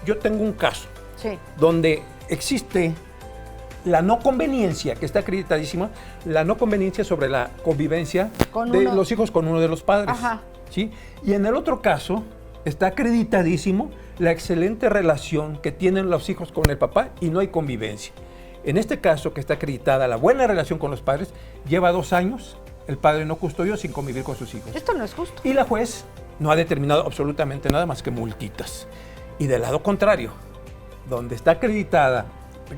yo tengo un caso Sí. donde existe la no conveniencia, que está acreditadísima, la no conveniencia sobre la convivencia Con de uno. los hijos con uno de los padres. Ajá. ¿Sí? Y en el otro caso, está acreditadísimo la excelente relación que tienen los hijos con el papá y no hay convivencia. En este caso, que está acreditada la buena relación con los padres, lleva 2 años el padre no custodio sin convivir con sus hijos. Esto no es justo. Y la juez no ha determinado absolutamente nada más que multitas. Y del lado contrario, donde está acreditada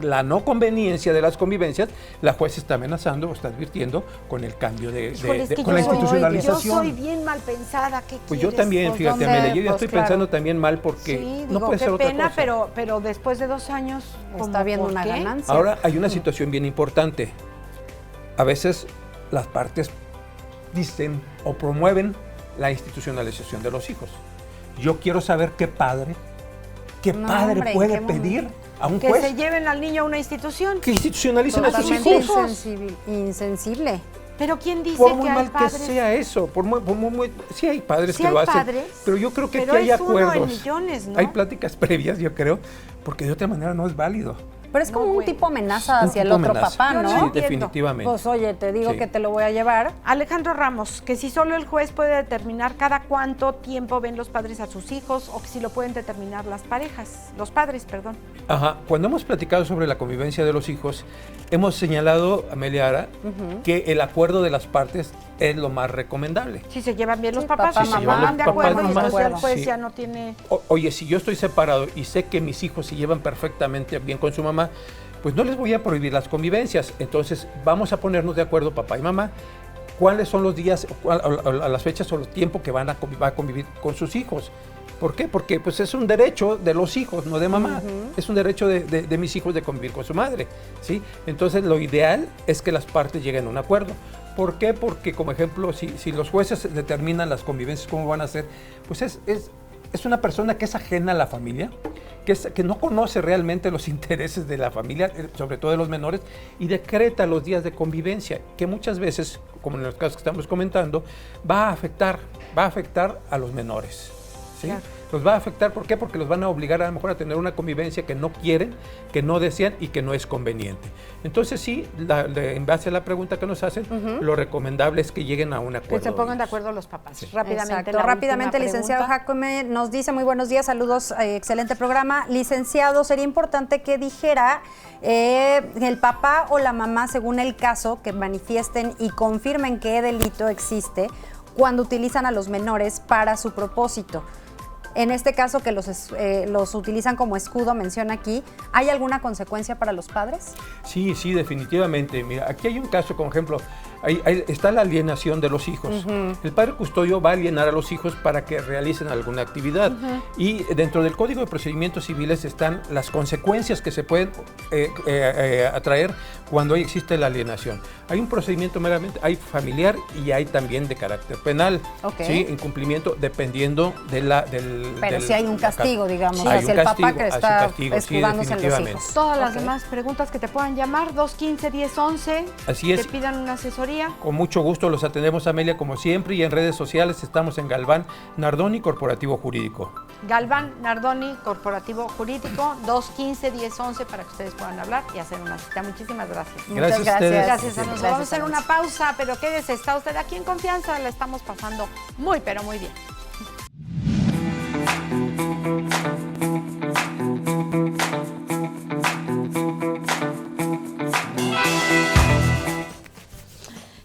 la no conveniencia de las convivencias, la juez está amenazando o está advirtiendo con el cambio con la institucionalización. Yo soy bien mal pensada. ¿Qué pues quieres? yo también, Pues, fíjate, Amelia, yo ya estoy pensando también mal porque sí, no puede ser otra cosa. Pero después de 2 años, está viendo una ganancia. Ahora hay una situación bien importante. A veces las partes dicen o promueven la institucionalización de los hijos. Yo quiero saber qué padre puede pedir a un juez que se lleven al niño a una institución. que institucionalicen a sus Totalmente hijos. insensible. Pero ¿quién dice Por muy que hay mal padres? que sea eso, sí hay padres Sí que hay lo hacen, padres, pero yo creo que pero aquí hay es uno en acuerdos. millones, ¿no? Hay pláticas previas, yo creo, porque de otra manera no es válido. Pero es como No, un güey. tipo amenaza Un hacia el tipo otro amenaza. papá, Yo ¿no? no Sí, entiendo. definitivamente. Pues oye, te digo Sí. que te lo voy a llevar. Alejandro Ramos, que si solo el juez puede determinar cada cuánto tiempo ven los padres a sus hijos o que si lo pueden determinar los padres, perdón. Ajá, cuando hemos platicado sobre la convivencia de los hijos, hemos señalado, Amelia Ara, que el acuerdo de las partes es lo más recomendable. Si se llevan bien los Sí, papás, papá, si mamá, se llevan de papá, acuerdo y mamá. entonces el juez Sí. ya no tiene... Oye, si yo estoy separado y sé que mis hijos se llevan perfectamente bien con su mamá, pues no les voy a prohibir las convivencias. Entonces vamos a ponernos de acuerdo, papá y mamá, cuáles son los días, a las fechas o el tiempo que va a convivir con sus hijos. ¿Por qué? Porque pues es un derecho de los hijos, no de mamá. Es un derecho de mis hijos de convivir con su madre, ¿sí? Entonces lo ideal es que las partes lleguen a un acuerdo. ¿Por qué? Porque, como ejemplo, si los jueces determinan las convivencias, cómo van a ser, pues es una persona que es ajena a la familia, que no conoce realmente los intereses de la familia, sobre todo de los menores, y decreta los días de convivencia, que muchas veces, como en los casos que estamos comentando, va a afectar a los menores. ¿Sí? Claro. Los va a afectar, ¿por qué? Porque los van a obligar a lo mejor a tener una convivencia que no quieren, que no desean y que no es conveniente. Entonces sí, en base a la pregunta que nos hacen, lo recomendable es que lleguen a un acuerdo. Que se pongan de acuerdo los papás. Sí. Rápidamente, Exacto. Rápidamente, licenciado Jacome nos dice, muy buenos días, saludos, excelente programa. Licenciado, sería importante que dijera el papá o la mamá, según el caso, que manifiesten y confirmen qué delito existe cuando utilizan a los menores para su propósito. En este caso que los utilizan como escudo, menciona aquí, ¿hay alguna consecuencia para los padres? Sí, definitivamente. Mira, aquí hay un caso, como ejemplo, ahí está la alienación de los hijos. El padre custodio va a alienar a los hijos para que realicen alguna actividad. Y dentro del Código de Procedimientos Civiles están las consecuencias que se pueden atraer cuando existe la alienación. Hay un procedimiento meramente, hay familiar y hay también de carácter penal. ¿Sí? Incumplimiento dependiendo del... Pero si hay un castigo, digamos, hay hacia un el papá castigo, que hacia está un castigo, sí, escudándose en los definitivamente. hijos. Todas las demás preguntas que te puedan llamar, 215-1011. Así es. Te pidan una asesoría. Con mucho gusto los atendemos, Amelia, como siempre, y en redes sociales estamos en Galván Nardoni Corporativo Jurídico. Galván Nardoni Corporativo Jurídico, 215-1011 para que ustedes puedan hablar y hacer una cita. Muchísimas gracias. Gracias Muchas a ustedes. Gracias a nosotros. Gracias Vamos a hacer a una pausa, pero quédese, está usted aquí en confianza, la estamos pasando muy, pero muy bien.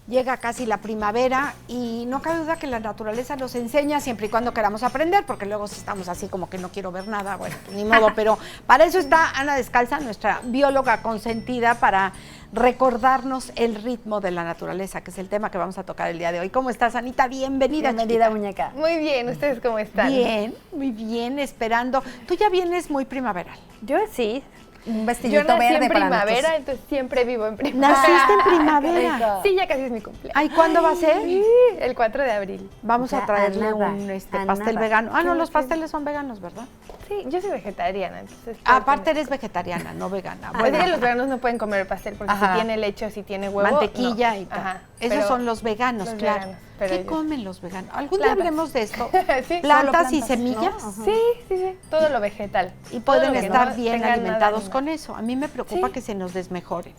Llega casi la primavera y no cabe duda que la naturaleza nos enseña siempre y cuando queramos aprender, porque luego si estamos así como que no quiero ver nada, bueno, pues ni modo, pero para eso está Ana Descalza, nuestra bióloga consentida, para recordarnos el ritmo de la naturaleza, que es el tema que vamos a tocar el día de hoy. ¿Cómo estás, Anita? Bienvenida, Bienvenida, chiquita. muñeca. Muy bien, ¿ustedes cómo están? Bien, muy bien, esperando. Tú ya vienes muy primaveral. Yo sí. Un Yo vestidito nací verde en para primavera, nuestros... entonces siempre vivo en primavera. ¿Naciste en primavera? Sí, ya casi es mi cumpleaños. Ay, ¿cuándo va a ser? Sí, el 4 de abril. Vamos Ya, a traerle a nada, un a pastel nada. vegano. Ah, no, Sí, los sí. pasteles son veganos, ¿verdad? Sí, yo soy vegetariana, entonces... Aparte eres vegetariana, no vegana. Bueno, Bueno, los veganos no pueden comer pastel porque Ajá. si tiene leche o si tiene huevo, mantequilla no. y tal. Ajá, Esos pero son los veganos, los claro. veganos. Pero ¿Qué ellos- comen los veganos? ¿Algún día Plantas. hablemos de esto? Sí, Plantas y ¿no? semillas. Ajá. Sí, todo lo vegetal. Y Todo pueden lo que estar no bien tenga nada alimentados animal. con eso. A mí me preocupa Sí. que se nos desmejoren.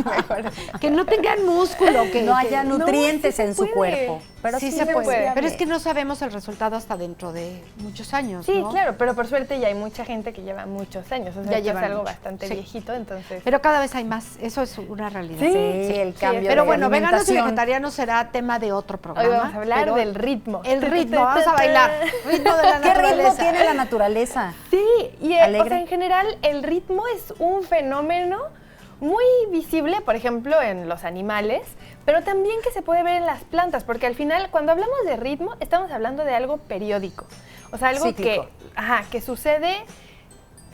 Mejor. Que no tengan músculo, que No haya que- nutrientes sí se en su puede. cuerpo. Pero sí sí se puede. viable. Pero es que no sabemos el resultado hasta dentro de muchos años, Sí, ¿no? claro, pero por suerte ya hay mucha gente que lleva muchos años. O sea, Ya esto llevan es algo mucho, bastante sí. viejito, entonces... Pero cada vez hay más. Eso es una realidad. Sí, el cambio Pero de bueno, veganos y alimentación. vegetarianos será tema de otro programa. Hoy vamos a hablar pero del ritmo. El ritmo, vamos a bailar. Ritmo de la ¿Qué ritmo naturaleza. tiene la naturaleza? Sí, y Alegre. o sea, en general el ritmo es un fenómeno muy visible, por ejemplo, en los animales, pero también que se puede ver en las plantas, porque al final, cuando hablamos de ritmo, estamos hablando de algo periódico. O sea, algo Cíclico. que sucede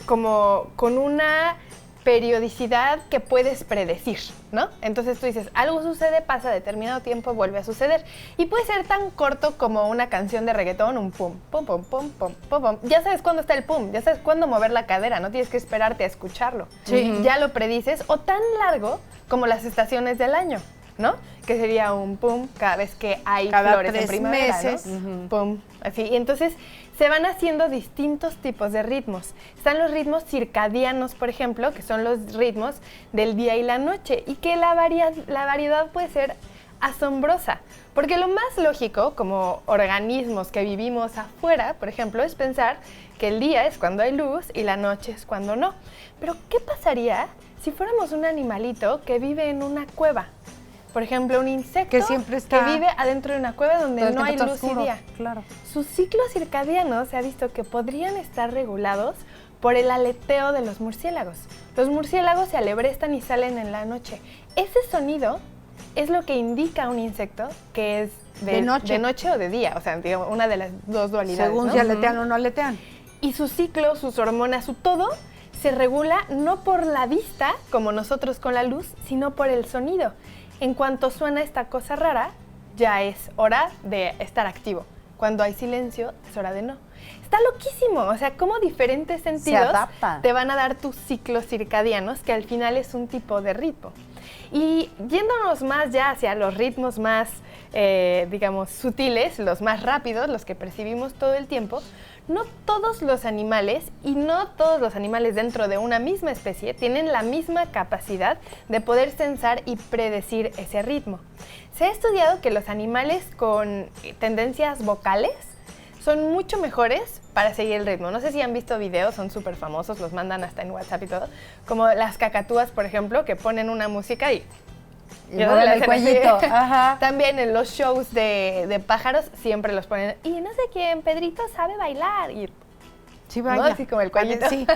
como con una periodicidad que puedes predecir, ¿no? Entonces tú dices, algo sucede, pasa determinado tiempo, vuelve a suceder. Y puede ser tan corto como una canción de reggaetón, un pum, pum, pum, pum, pum, pum, pum. Ya sabes cuándo está el pum, ya sabes cuándo mover la cadera, no tienes que esperarte a escucharlo. Sí. Ya lo predices, o tan largo como las estaciones del año, ¿no? Que sería un pum cada vez que hay Cada flores 3 en primavera, meses. ¿no? Pum, así. Y entonces se van haciendo distintos tipos de ritmos. Están los ritmos circadianos, por ejemplo, que son los ritmos del día y la noche, y que la variedad puede ser asombrosa. Porque lo más lógico, como organismos que vivimos afuera, por ejemplo, es pensar que el día es cuando hay luz y la noche es cuando no. Pero, ¿qué pasaría si fuéramos un animalito que vive en una cueva? Por ejemplo, un insecto Que siempre está- que vive adentro de una cueva donde Todo el no hay tiempo luz está y oscuro, día. Claro. Sus ciclos circadianos se ha visto que podrían estar regulados por el aleteo de los murciélagos. Los murciélagos se alebrestan y salen en la noche. Ese sonido es lo que indica a un insecto que es De noche. o de día, o sea, digamos, una de las dos dualidades. Según ¿no? si aletean o no aletean. Y su ciclo, sus hormonas, su todo se regula no por la vista, como nosotros con la luz, sino por el sonido. En cuanto suena esta cosa rara, ya es hora de estar activo. Cuando hay silencio, es hora de no. Está loquísimo, o sea, cómo diferentes sentidos adapta. te van a dar tus ciclos circadianos, que al final es un tipo de ritmo. Y yéndonos más ya hacia los ritmos más, digamos, sutiles, los más rápidos, los que percibimos todo el tiempo, no todos los animales y no todos los animales dentro de una misma especie tienen la misma capacidad de poder sensar y predecir ese ritmo. Se ha estudiado que los animales con tendencias vocales son mucho mejores para seguir el ritmo. No sé si han visto videos, son súper famosos, los mandan hasta en WhatsApp y todo, como las cacatúas, por ejemplo, que ponen una música y mueven el cuellito. Ajá. También en los shows de pájaros siempre los ponen, y no sé quién, Pedrito sabe bailar, y Sí, ¿no? vaya. Así como el cuellito. Sí.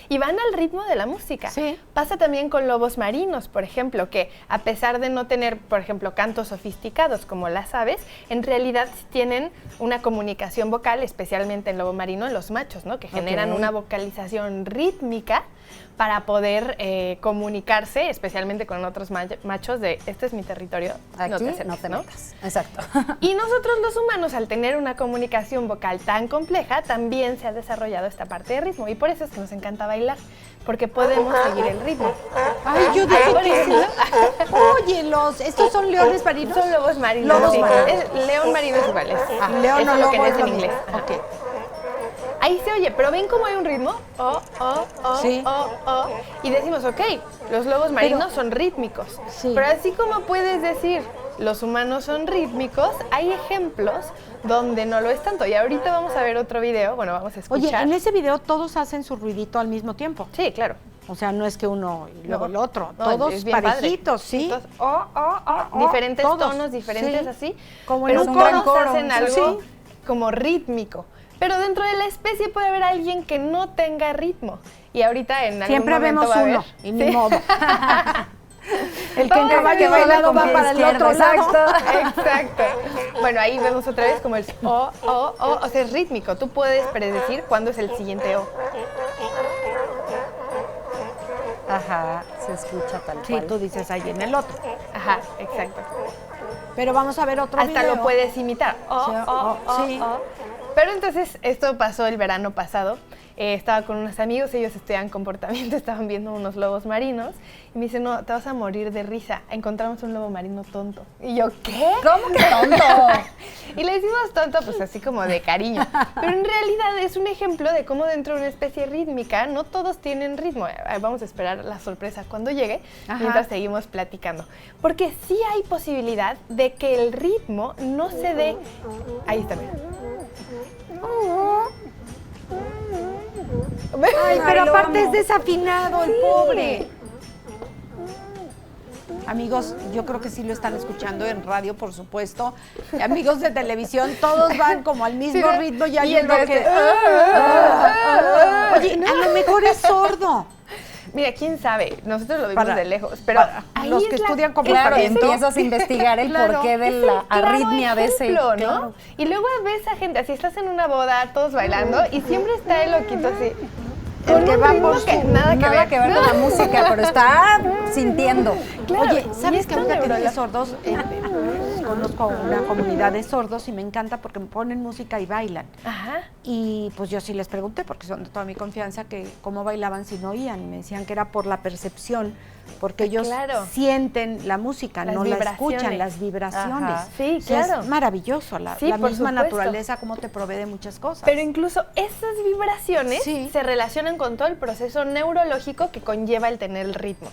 Y van al ritmo de la música. Sí. Pasa también con lobos marinos, por ejemplo, que a pesar de no tener, por ejemplo, cantos sofisticados como las aves, en realidad sí tienen una comunicación vocal, especialmente en lobo marino, en los machos, ¿no? Que generan Ok. una vocalización rítmica para poder comunicarse, especialmente con otros machos de, este es mi territorio, Aquí no te acerques, ¿no? metas. Exacto. Y nosotros los humanos, al tener una comunicación vocal tan compleja, también se ha desarrollado esta parte de ritmo. Y por eso es que nos encanta bailar, porque podemos seguir el ritmo. Ay, yo dije Por que ejemplo, Oye, estos son leones marinos. son lobos marinos. Lobos sí. marinos. León marino es igual. León eso o es lo lobo que no es es lo en inglés. mismo. Ajá. Ok. Ahí se oye, pero ven cómo hay un ritmo. Sí. Y decimos, ok, los lobos marinos son rítmicos. Sí. Pero así como puedes decir, los humanos son rítmicos, hay ejemplos donde no lo es tanto. Y ahorita vamos a ver otro video, bueno, vamos a Oye, escuchar. en ese video todos hacen su ruidito al mismo tiempo. Sí, claro. O sea, no es que uno y luego No. el otro. No, Todos es bien parejitos, padre. ¿sí? Entonces, diferentes todos, tonos, diferentes sí. así. Como en pero un gran todos coro, hacen algo sí. como rítmico. Pero dentro de la especie puede haber alguien que no tenga ritmo. Y ahorita en algún Siempre momento vemos va a haber. uno, y ni Sí. modo. El que en Vamos a caballo ver, bailado con va pie para el izquierdo, otro lado. Exacto. Bueno, ahí vemos otra vez como el o sea, es rítmico. Tú puedes predecir cuándo es el siguiente o. Ajá, se escucha tal Sí, cual. tú dices ahí en el otro. Ajá, exacto. Pero vamos a ver otro Hasta video. lo puedes imitar. Sí. Pero entonces, esto pasó el verano pasado estaba con unos amigos, ellos estudian comportamiento, estaban viendo unos lobos marinos y me dicen, no, te vas a morir de risa, encontramos un lobo marino tonto. Y yo, ¿qué? ¿Cómo que tonto? Y le decimos tonto, pues así como de cariño. Pero en realidad es un ejemplo de cómo dentro de una especie rítmica no todos tienen ritmo. Vamos a esperar la sorpresa cuando llegue, mientras seguimos platicando. Porque sí hay posibilidad de que el ritmo no se dé... Ahí está, mira. Ay, pero aparte es desafinado el pobre. Amigos, yo creo que sí lo están escuchando en radio, por supuesto. Amigos de televisión, todos van como al mismo ritmo y hay uno que... Oye, a lo mejor es sordo. Mira, quién sabe, nosotros lo vimos de lejos, pero ahí los que estudian Claro, comportamiento. empiezas a investigar el porqué de la arritmia de ese... ¿no? Claro. Y luego ves a gente, así estás en una boda, todos bailando, y siempre está el loquito así. El que va por que nada que ver con la música, pero está sintiendo. Claro, Oye, ¿sabes y que esto ahorita que neuronal. dije sordos? Conozco una comunidad de sordos y me encanta porque me ponen música y bailan. Ajá. Y pues yo sí les pregunté, porque son de toda mi confianza, que cómo bailaban si no oían. Y me decían que era por la percepción, porque ellos sienten la música, Las no la vibraciones. escuchan, las vibraciones. Ajá. Sí, O sea, claro. es maravilloso, la Sí, por misma supuesto. naturaleza, cómo te provee de muchas cosas. Pero incluso esas vibraciones Sí. se relacionan con todo el proceso neurológico que conlleva el tener el ritmo.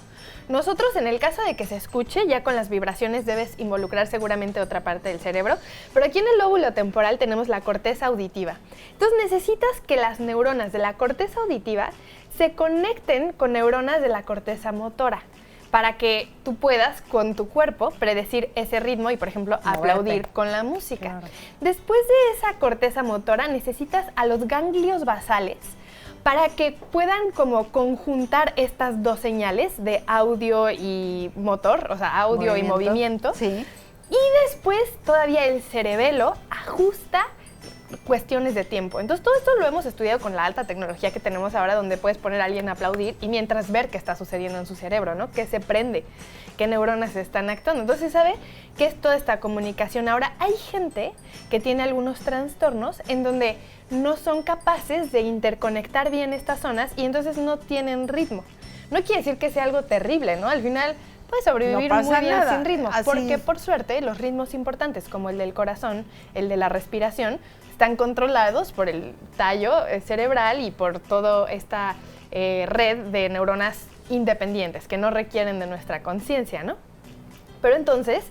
Nosotros, en el caso de que se escuche, ya con las vibraciones debes involucrar seguramente otra parte del cerebro, pero aquí en el lóbulo temporal tenemos la corteza auditiva. Entonces necesitas que las neuronas de la corteza auditiva se conecten con neuronas de la corteza motora, para que tú puedas con tu cuerpo predecir ese ritmo y, por ejemplo, aplaudir con la música. Claro. Después de esa corteza motora necesitas a los ganglios basales para que puedan como conjuntar estas dos señales de audio y motor, o sea, audio y movimiento. Sí. Y después todavía el cerebelo ajusta cuestiones de tiempo. Entonces todo esto lo hemos estudiado con la alta tecnología que tenemos ahora, donde puedes poner a alguien a aplaudir y mientras ver qué está sucediendo en su cerebro, ¿no? Qué se prende, qué neuronas se están actuando. Entonces se sabe que es toda esta comunicación. Ahora hay gente que tiene algunos trastornos en donde no son capaces de interconectar bien estas zonas y entonces no tienen ritmo. No quiere decir que sea algo terrible, ¿no? Al final puedes sobrevivir No pasa muy bien nada. sin ritmo, Así porque es. por suerte los ritmos importantes como el del corazón, el de la respiración, están controlados por el tallo cerebral y por toda esta red de neuronas independientes que no requieren de nuestra conciencia, ¿no? Pero entonces,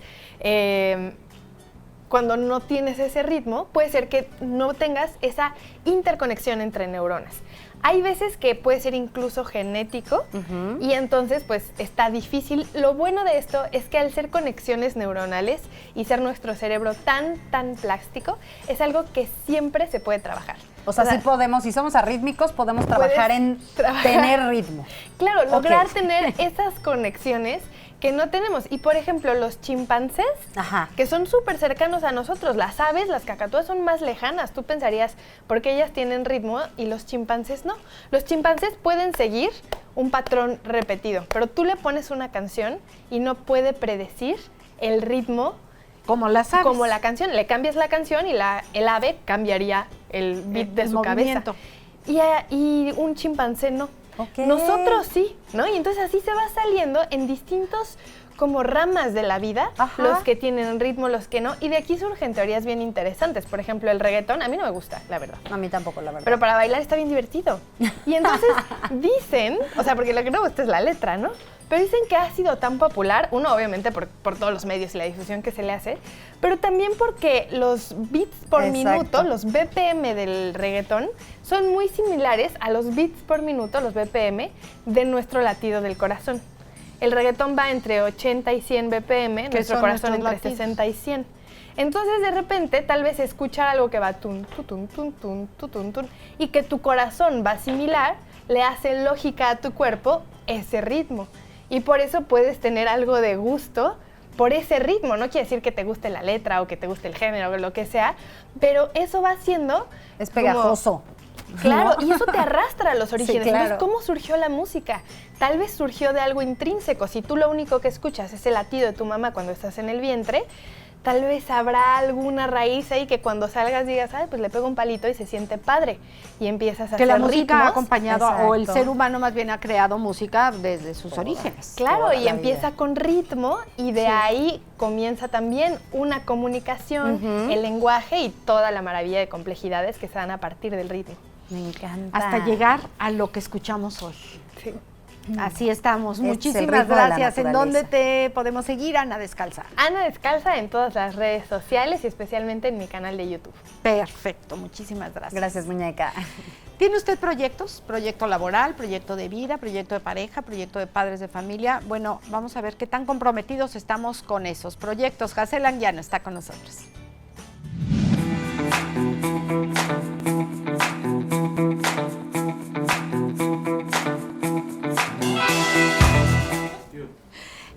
cuando no tienes ese ritmo, puede ser que no tengas esa interconexión entre neuronas. Hay veces que puede ser incluso genético y entonces pues está difícil. Lo bueno de esto es que al ser conexiones neuronales y ser nuestro cerebro tan plástico, es algo que siempre se puede trabajar. O sea, sí podemos, si somos arrítmicos, podemos trabajar en tener ritmo. Claro, lograr tener esas conexiones que no tenemos. Y por ejemplo, los chimpancés, que son súper cercanos a nosotros, las aves, las cacatúas son más lejanas. Tú pensarías, porque ellas tienen ritmo y los chimpancés no. Los chimpancés pueden seguir un patrón repetido, pero tú le pones una canción y no puede predecir el ritmo como las aves. Como la canción. Le cambias la canción y el ave cambiaría el beat de su movimiento. Cabeza. Y un chimpancé no. Okay. Nosotros sí, ¿no? Y entonces así se va saliendo en distintos como ramas de la vida, los que tienen ritmo, los que no, y de aquí surgen teorías bien interesantes. Por ejemplo, el reggaetón, a mí no me gusta, la verdad. A mí tampoco, la verdad. Pero para bailar está bien divertido. Y entonces dicen, o sea, porque lo que no gusta es la letra, ¿no? Pero dicen que ha sido tan popular, uno obviamente por todos los medios y la difusión que se le hace, pero también porque los beats por minuto, los BPM del reggaetón, son muy similares a los beats por minuto, los BPM, de nuestro latido del corazón. El reggaetón va entre 80 y 100 BPM, nuestro corazón entre latidos. 60 y 100. Entonces, de repente, tal vez escuchar algo que va tun, tutun, tun, tun, tutun, tun, y que tu corazón va similar, le hace lógica a tu cuerpo ese ritmo. Y por eso puedes tener algo de gusto por ese ritmo. No quiere decir que te guste la letra o que te guste el género o lo que sea, pero eso va siendo... Es pegajoso. Claro, ¿no? Y eso te arrastra a los orígenes. Sí, claro. Entonces, ¿cómo surgió la música? Tal vez surgió de algo intrínseco. Si tú lo único que escuchas es el latido de tu mamá cuando estás en el vientre, tal vez habrá alguna raíz ahí que cuando salgas digas, ay, pues le pego un palito y se siente padre. Y empiezas a que hacer la música ritmos. ha acompañado, Exacto. o el ser humano más bien ha creado música desde sus orígenes. Claro, Toda y la empieza vida. con ritmo y de ahí comienza también una comunicación, el lenguaje y toda la maravilla de complejidades que se dan a partir del ritmo. Me encanta. Hasta llegar a lo que escuchamos hoy. Sí. Así estamos. Es el Muchísimas ritmo de la gracias. ¿En naturaleza. dónde te podemos seguir, Ana Descalza? Ana Descalza en todas las redes sociales y especialmente en mi canal de YouTube. Perfecto, muchísimas gracias. Gracias, muñeca. ¿Tiene usted proyectos? Proyecto laboral, proyecto de vida, proyecto de pareja, proyecto de padres de familia. Bueno, vamos a ver qué tan comprometidos estamos con esos proyectos. Hazel Anguiano está con nosotros.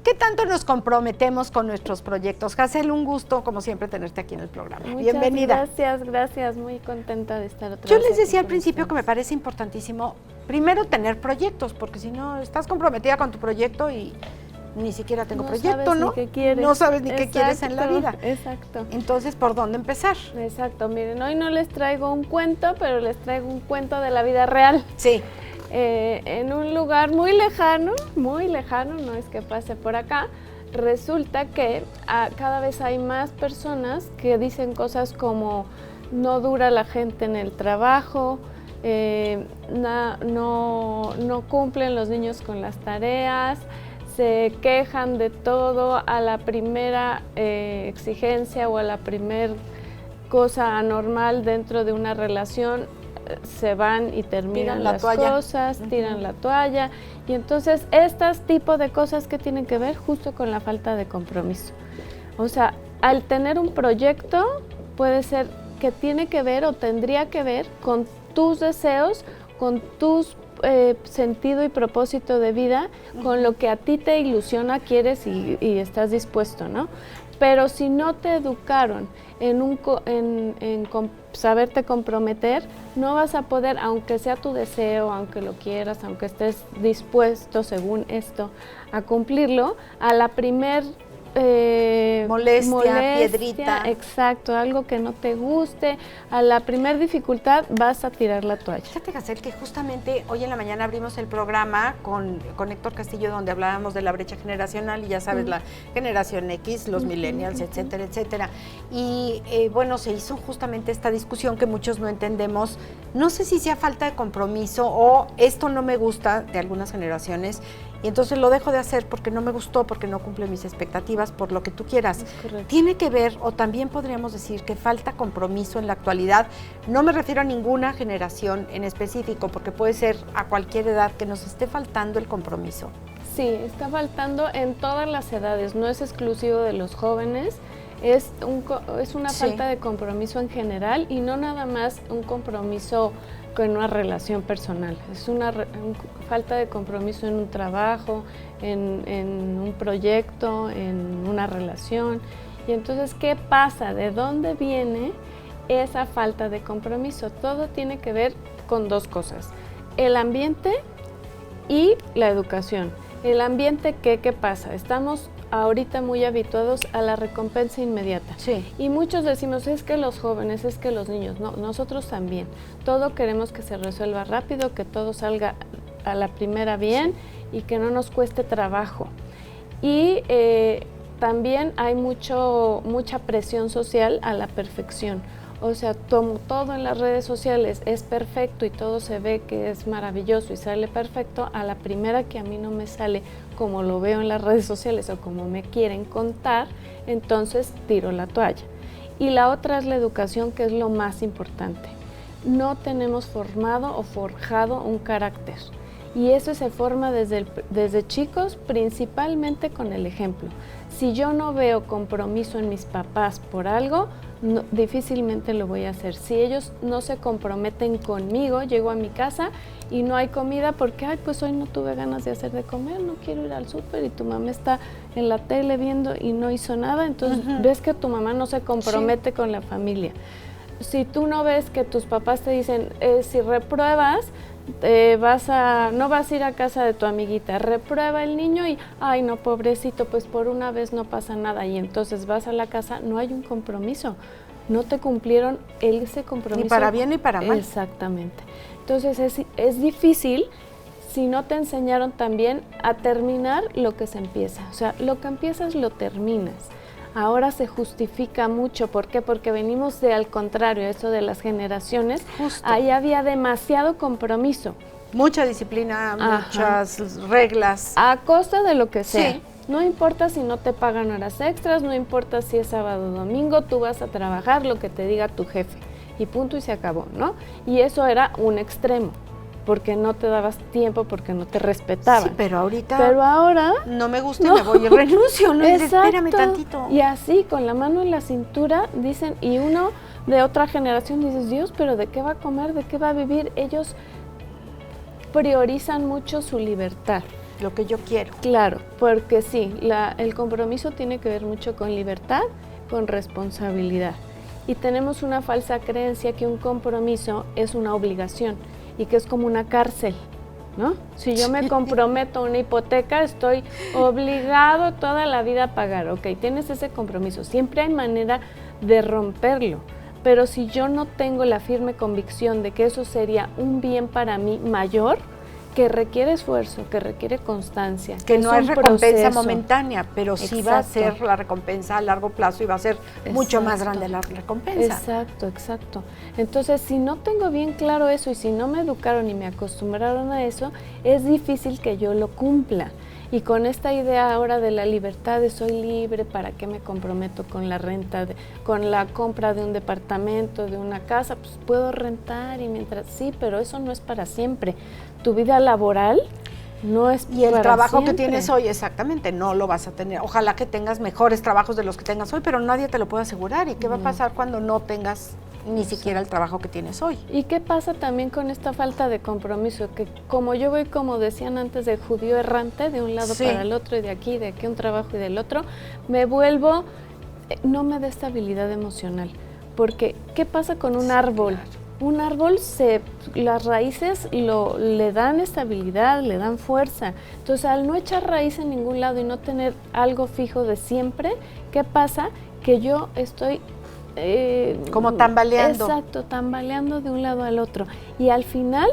¿Qué tanto nos comprometemos con nuestros proyectos? Hazel, un gusto, como siempre, tenerte aquí en el programa. Muchas Bienvenida. gracias, muy contenta de estar otra Yo vez les aquí decía al con principio que me ustedes. parece importantísimo, primero, tener proyectos, porque si no, estás comprometida con tu proyecto y ni siquiera tengo No proyecto, sabes ¿no? ni qué quieres. No sabes ni qué quieres en la vida. Exacto. Entonces, ¿por dónde empezar? Exacto, miren, hoy no les traigo un cuento, pero les traigo un cuento de la vida real. Sí. En un lugar muy lejano, no es que pase por acá, resulta que cada vez hay más personas que dicen cosas como no dura la gente en el trabajo, no cumplen los niños con las tareas, se quejan de todo a la primera exigencia o a la primera cosa anormal dentro de una relación, se van y terminan Tiran la las toalla. cosas, tiran la toalla. Y entonces, estos tipos de cosas que tienen que ver justo con la falta de compromiso. O sea, al tener un proyecto, puede ser que tiene que ver o tendría que ver con tus deseos, con tus sentido y propósito de vida, con lo que a ti te ilusiona, quieres y estás dispuesto, ¿no? Pero si no te educaron en saberte comprometer, no vas a poder, aunque sea tu deseo, aunque lo quieras, aunque estés dispuesto, según esto, a cumplirlo, a la primer Molestia, piedrita. Exacto, algo que no te guste, a la primer dificultad vas a tirar la toalla. Fíjate, Hazel, que justamente hoy en la mañana abrimos el programa con Héctor Castillo, donde hablábamos de la brecha generacional y ya sabes, la generación X, los millennials, etcétera, etcétera. Y bueno, se hizo justamente esta discusión que muchos no entendemos. No sé si sea falta de compromiso o esto no me gusta de algunas generaciones y entonces lo dejo de hacer porque no me gustó, porque no cumple mis expectativas, por lo que tú quieras. Tiene que ver, o también podríamos decir que falta compromiso en la actualidad. No me refiero a ninguna generación en específico, porque puede ser a cualquier edad que nos esté faltando el compromiso. Sí, está faltando en todas las edades, no es exclusivo de los jóvenes, es una falta de compromiso en general y no nada más un compromiso con una relación personal, es una falta de compromiso en un trabajo, en un proyecto, en una relación. Y entonces, ¿qué pasa? ¿De dónde viene esa falta de compromiso? Todo tiene que ver con dos cosas, el ambiente y la educación. El ambiente, ¿qué pasa? Estamos ahorita muy habituados a la recompensa inmediata. Sí. Y muchos decimos, es que los jóvenes, es que los niños, no, nosotros también. Todo queremos que se resuelva rápido, que todo salga a la primera bien y que no nos cueste trabajo. Y también hay mucha presión social a la perfección. O sea, todo en las redes sociales es perfecto y todo se ve que es maravilloso y sale perfecto, a la primera que a mí no me sale como lo veo en las redes sociales o como me quieren contar, entonces tiro la toalla. Y la otra es la educación, que es lo más importante. No tenemos formado o forjado un carácter. Y eso se forma desde chicos, principalmente con el ejemplo. Si yo no veo compromiso en mis papás por algo, difícilmente lo voy a hacer. Si ellos no se comprometen conmigo, llego a mi casa y no hay comida porque, ay, pues hoy no tuve ganas de hacer de comer, no quiero ir al súper y tu mamá está en la tele viendo y no hizo nada, entonces ves que tu mamá no se compromete con la familia. Si tú no ves que tus papás te dicen, si repruebas, no vas a ir a casa de tu amiguita, reprueba el niño y, ay no, pobrecito, pues por una vez no pasa nada, y entonces vas a la casa, no hay un compromiso, no te cumplieron ese compromiso. Ni para bien ni para mal. Exactamente. Entonces es difícil si no te enseñaron también a terminar lo que se empieza, o sea, lo que empiezas lo terminas. Ahora se justifica mucho, ¿por qué? Porque venimos al contrario, eso de las generaciones, Justo. ahí había demasiado compromiso. Mucha disciplina, muchas reglas. A costa de lo que sea. Sí. No importa si no te pagan horas extras, no importa si es sábado o domingo, tú vas a trabajar lo que te diga tu jefe. Y punto y se acabó, ¿no? Y eso era un extremo, porque no te dabas tiempo, porque no te respetaban. Sí, pero ahorita Pero ahora no me gusta y me voy y renuncio, no dices, espérame tantito. Y así, con la mano en la cintura, dicen, y uno de otra generación dices, Dios, pero ¿de qué va a comer? ¿De qué va a vivir? Ellos priorizan mucho su libertad. Lo que yo quiero. Claro, porque sí, el compromiso tiene que ver mucho con libertad, con responsabilidad. Y tenemos una falsa creencia que un compromiso es una obligación y que es como una cárcel, ¿no? Si yo me comprometo a una hipoteca, estoy obligado toda la vida a pagar. Ok, tienes ese compromiso. Siempre hay manera de romperlo. Pero si yo no tengo la firme convicción de que eso sería un bien para mí mayor, que requiere esfuerzo, que requiere constancia. Que no es recompensa proceso momentánea, pero sí va a ser la recompensa a largo plazo y va a ser mucho más grande la recompensa. Exacto, exacto. Entonces, si no tengo bien claro eso y si no me educaron y me acostumbraron a eso, es difícil que yo lo cumpla. Y con esta idea ahora de la libertad, de soy libre, ¿para qué me comprometo con la renta, con la compra de un departamento, de una casa? Pues puedo rentar y mientras, sí, pero eso no es para siempre. Tu vida laboral no es y el para trabajo siempre. que tienes hoy, exactamente, no lo vas a tener. Ojalá que tengas mejores trabajos de los que tengas hoy, pero nadie te lo puede asegurar. ¿Y qué va a pasar cuando no tengas ni siquiera el trabajo que tienes hoy? ¿Y qué pasa también con esta falta de compromiso? Que como yo voy, como decían antes, de judío errante, de un lado para el otro y de aquí un trabajo y del otro, me vuelvo, no me da estabilidad emocional. Porque, ¿qué pasa con un árbol? Un árbol, las raíces le dan estabilidad, le dan fuerza. Entonces, al no echar raíz en ningún lado y no tener algo fijo de siempre, ¿qué pasa? Que yo estoy como tambaleando. Exacto, tambaleando de un lado al otro. Y al final,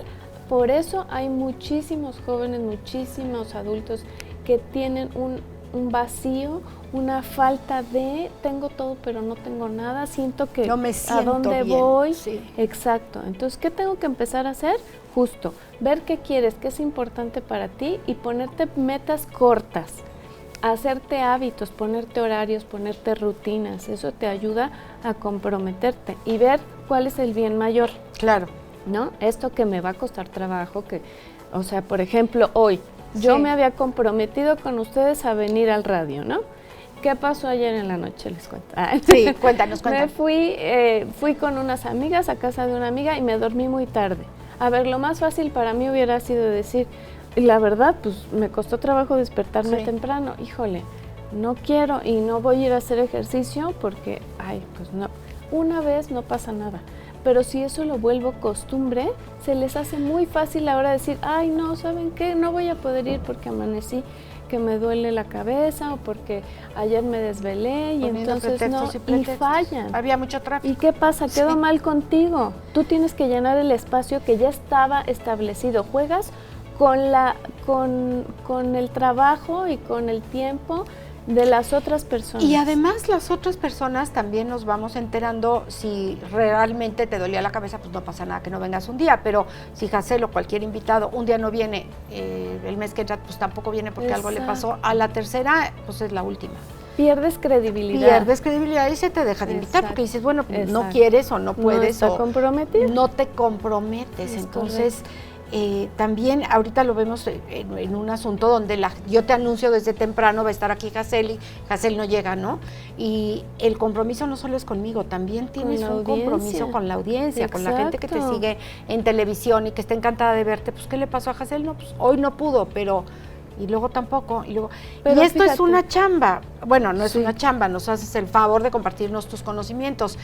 por eso hay muchísimos jóvenes, muchísimos adultos que tienen un vacío, una falta de tengo todo pero no tengo nada, siento que no me siento a dónde bien. voy. Sí. Exacto. Entonces, ¿qué tengo que empezar a hacer? Justo, ver qué quieres, qué es importante para ti y ponerte metas cortas. Hacerte hábitos, ponerte horarios, ponerte rutinas, eso te ayuda a comprometerte y ver cuál es el bien mayor. Claro. ¿No? Esto que me va a costar trabajo, o sea, por ejemplo, hoy yo me había comprometido con ustedes a venir al radio, ¿no? ¿Qué pasó ayer en la noche? Les cuento. Sí, cuéntanos. Me fui con unas amigas a casa de una amiga y me dormí muy tarde. A ver, lo más fácil para mí hubiera sido decir, la verdad, pues me costó trabajo despertarme temprano. Híjole, no quiero y no voy a ir a hacer ejercicio porque, pues no. Una vez no pasa nada. Pero si eso lo vuelvo costumbre, se les hace muy fácil ahora decir, no, ¿saben qué? No voy a poder ir porque amanecí que me duele la cabeza o porque ayer me desvelé y entonces y fallan. Había mucho tráfico. ¿Y qué pasa? Quedó mal contigo. Tú tienes que llenar el espacio que ya estaba establecido. Juegas con el trabajo y con el tiempo de las otras personas. Y además las otras personas también nos vamos enterando si realmente te dolía la cabeza, pues no pasa nada que no vengas un día, pero si Jacel o cualquier invitado un día no viene, el mes que entra pues tampoco viene porque algo le pasó, a la tercera pues es la última. Pierdes credibilidad. Y se te deja de invitar porque dices, bueno, no quieres o no puedes. No no te comprometes. Entonces, también ahorita lo vemos en un asunto donde yo te anuncio desde temprano, va a estar aquí Jacel y Jacel no llega, ¿no? Y el compromiso no solo es conmigo, también tienes un compromiso con la audiencia, con la gente que te sigue en televisión y que está encantada de verte. Pues, ¿qué le pasó a Jacel? No, pues hoy no pudo, pero y luego tampoco, y luego... Pero y esto fíjate, es una chamba. Bueno, no es sí, una chamba, nos haces el favor de compartirnos tus conocimientos,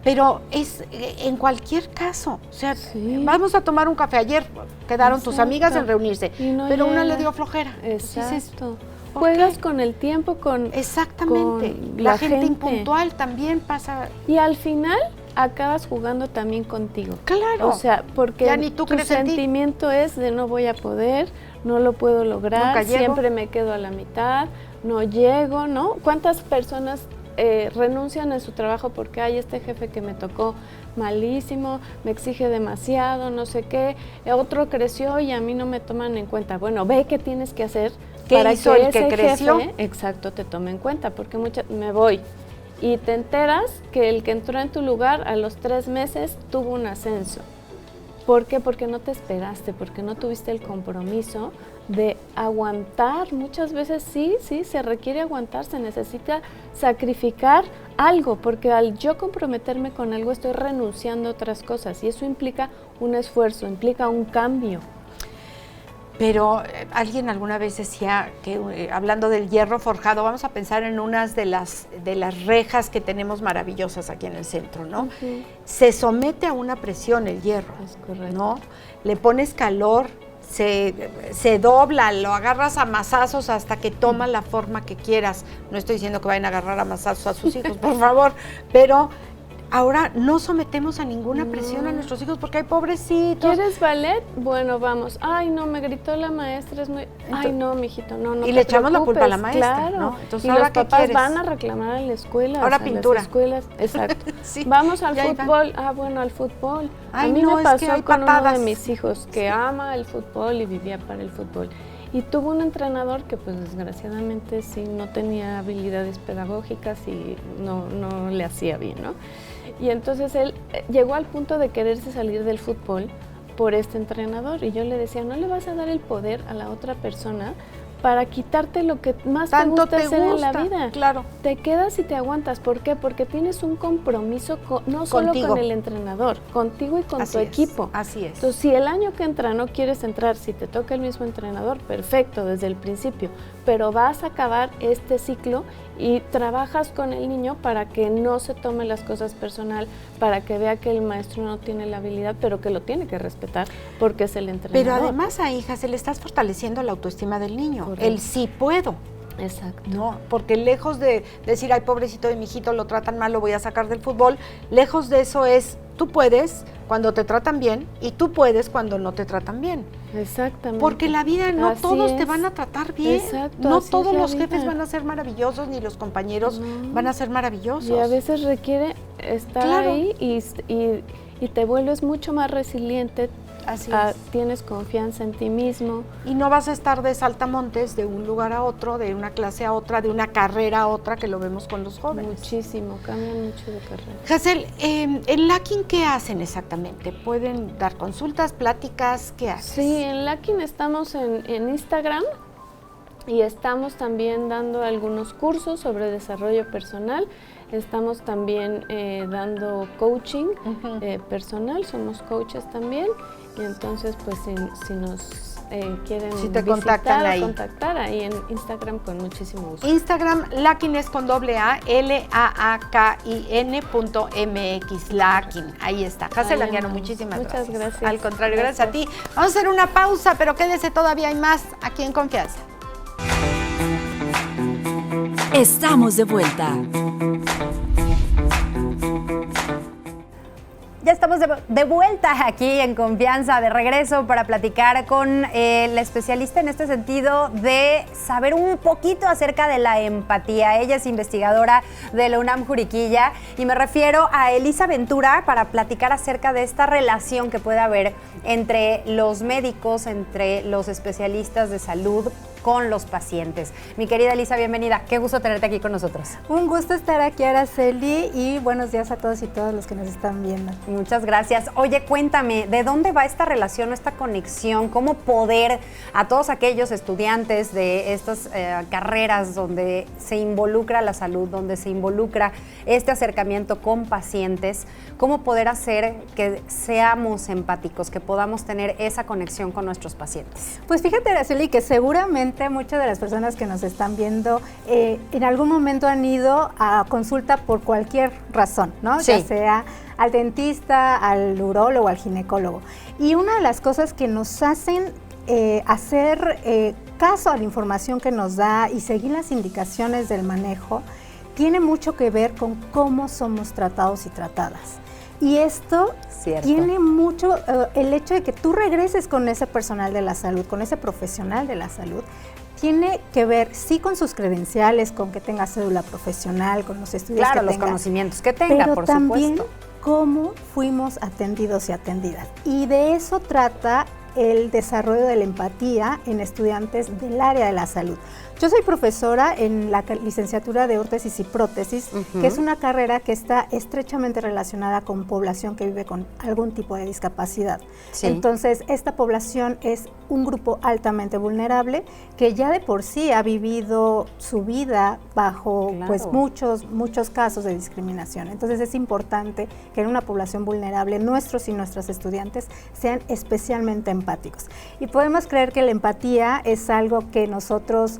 pero es en cualquier caso. O sea, sí, vamos a tomar un café. Ayer quedaron tus exacto, amigas en reunirse, y no pero una llega. le dio flojera. Dices, Exacto. ¿por Juegas qué? con el tiempo, con Exactamente. con La la gente gente. impuntual también pasa. y al final acabas jugando también contigo. Claro. O sea, porque Ya ni tú tu crees en ti. sentimiento es de no voy a poder, no lo puedo lograr, Nunca llego. siempre me quedo a la mitad, no llego, ¿no? ¿Cuántas personas renuncian a su trabajo porque hay este jefe que me tocó malísimo, me exige demasiado, no sé qué, otro creció y a mí no me toman en cuenta? Bueno, ve qué tienes que hacer ¿Qué para hizo que el que ese creció? jefe, exacto, te tome en cuenta, porque me voy y te enteras que el que entró en tu lugar a los 3 meses tuvo un ascenso. ¿Por qué? Porque no te esperaste, porque no tuviste el compromiso de aguantar. Muchas veces sí, se requiere aguantar, se necesita sacrificar algo, porque al yo comprometerme con algo estoy renunciando a otras cosas y eso implica un esfuerzo, implica un cambio. Pero alguien alguna vez decía que hablando del hierro forjado, vamos a pensar en unas de las rejas que tenemos maravillosas aquí en el centro, ¿no? Ujú. Se somete a una presión el hierro, Es correcto. ¿no? Le pones calor, se dobla, lo agarras a mazazos hasta que toma la forma que quieras. No estoy diciendo que vayan a agarrar a mazazos a sus hijos, por favor, pero ahora no sometemos a ninguna presión a nuestros hijos porque hay pobrecitos. ¿Quieres ballet? Bueno, vamos. Ay, no, me gritó la maestra, es muy... Ay, no, mijito, no, no Y te le echamos la culpa a la preocupes, maestra, claro. ¿no? Entonces, y ¿ahora los qué papás quieres? van a reclamar en la escuela. Ahora o sea, en pintura. las escuelas, exacto. Sí, Vamos al y ahí van. fútbol. Ah, bueno, al fútbol. Ay, a mí no, me es pasó que hay con uno patadas. de mis hijos que ama el fútbol y vivía para el fútbol. Y tuvo un entrenador que pues desgraciadamente sí no tenía habilidades pedagógicas y no le hacía bien, ¿no? Y entonces él llegó al punto de quererse salir del fútbol por este entrenador y yo le decía, no le vas a dar el poder a la otra persona para quitarte lo que más Tanto te gusta hacer en la gusta, vida. claro. Te quedas y te aguantas. ¿Por qué? Porque tienes un compromiso no solo Contigo. con el entrenador, contigo y con Así tu es, equipo. así es. Entonces, si el año que entra no quieres entrar, si te toca el mismo entrenador, perfecto, desde el principio, pero vas a acabar este ciclo y trabajas con el niño para que no se tome las cosas personal, para que vea que el maestro no tiene la habilidad, pero que lo tiene que respetar porque es el entrenador. Pero además a hija se le estás fortaleciendo la autoestima del niño. Correcto. El sí puedo. Exacto. No, porque lejos de decir, ay, pobrecito de mi hijito, lo tratan mal, lo voy a sacar del fútbol, lejos de eso es, tú puedes cuando te tratan bien y tú puedes cuando no te tratan bien. Exactamente. Porque la vida no Así todos te es. van a tratar bien. Exacto, No así todos es la los jefes vida. van a ser maravillosos, ni los compañeros No. van a ser maravillosos. Y a veces requiere estar Claro. ahí y te vuelves mucho más resiliente, Así es. tienes confianza en ti mismo. Y no vas a estar de saltamontes de un lugar a otro, de una clase a otra, de una carrera a otra, que lo vemos con los jóvenes. Muchísimo, cambian mucho de carrera. Hazel, en Lacking, ¿qué hacen exactamente? ¿Pueden dar consultas, pláticas? ¿Qué hacen? Sí, en Lacking estamos en Instagram y estamos también dando algunos cursos sobre desarrollo personal. Estamos también dando coaching personal, somos coaches también. Y entonces, pues, si nos quieren Si te visitar contactan o ahí. contactar ahí en Instagram con muchísimo gusto. Instagram, Lacking es con doble A, LAAKIN.mx, Lacking. Ahí está. Hazel Ahí Anguiano, andamos. muchísimas Muchas gracias. Al contrario, gracias a Gracias. ti. Vamos a hacer una pausa, pero quédese, todavía hay más aquí en Confianza. Estamos de vuelta. Ya estamos de vuelta aquí en Confianza, de regreso para platicar con la especialista en este sentido de saber un poquito acerca de la empatía. Ella es investigadora de la UNAM Juriquilla y me refiero a Elisa Ventura para platicar acerca de esta relación que puede haber entre los médicos, entre los especialistas de salud con los pacientes. Mi querida Elisa, bienvenida. Qué gusto tenerte aquí con nosotros. Un gusto estar aquí, Araceli, y buenos días a todos y todas los que nos están viendo. Muchas gracias. Oye, cuéntame, ¿de dónde va esta relación, esta conexión? ¿Cómo poder a todos aquellos estudiantes de estas carreras donde se involucra la salud, donde se involucra este acercamiento con pacientes, cómo poder hacer que seamos empáticos, que podamos tener esa conexión con nuestros pacientes? Pues fíjate, Araceli, que seguramente seguramente muchas de las personas que nos están viendo en algún momento han ido a consulta por cualquier razón, ¿no? Sí. Ya sea al dentista, al urólogo, al ginecólogo. Y una de las cosas que nos hacen hacer caso a la información que nos da y seguir las indicaciones del manejo tiene mucho que ver con cómo somos tratados y tratadas. Y esto tiene mucho, el hecho de que tú regreses con ese personal de la salud, con ese profesional de la salud, tiene que ver, sí, con sus credenciales, con que tenga cédula profesional, con los estudios que los tenga, conocimientos que tenga, pero por también supuesto. cómo fuimos atendidos y atendidas. Y de eso trata el desarrollo de la empatía en estudiantes del área de la salud. Yo soy profesora en la licenciatura de órtesis y prótesis, que es una carrera que está estrechamente relacionada con población que vive con algún tipo de discapacidad. Sí. Entonces, esta población es un grupo altamente vulnerable que ya de por sí ha vivido su vida bajo pues muchos casos de discriminación. Entonces, es importante que en una población vulnerable nuestros y nuestras estudiantes sean especialmente empáticos. Y podemos creer que la empatía es algo que nosotros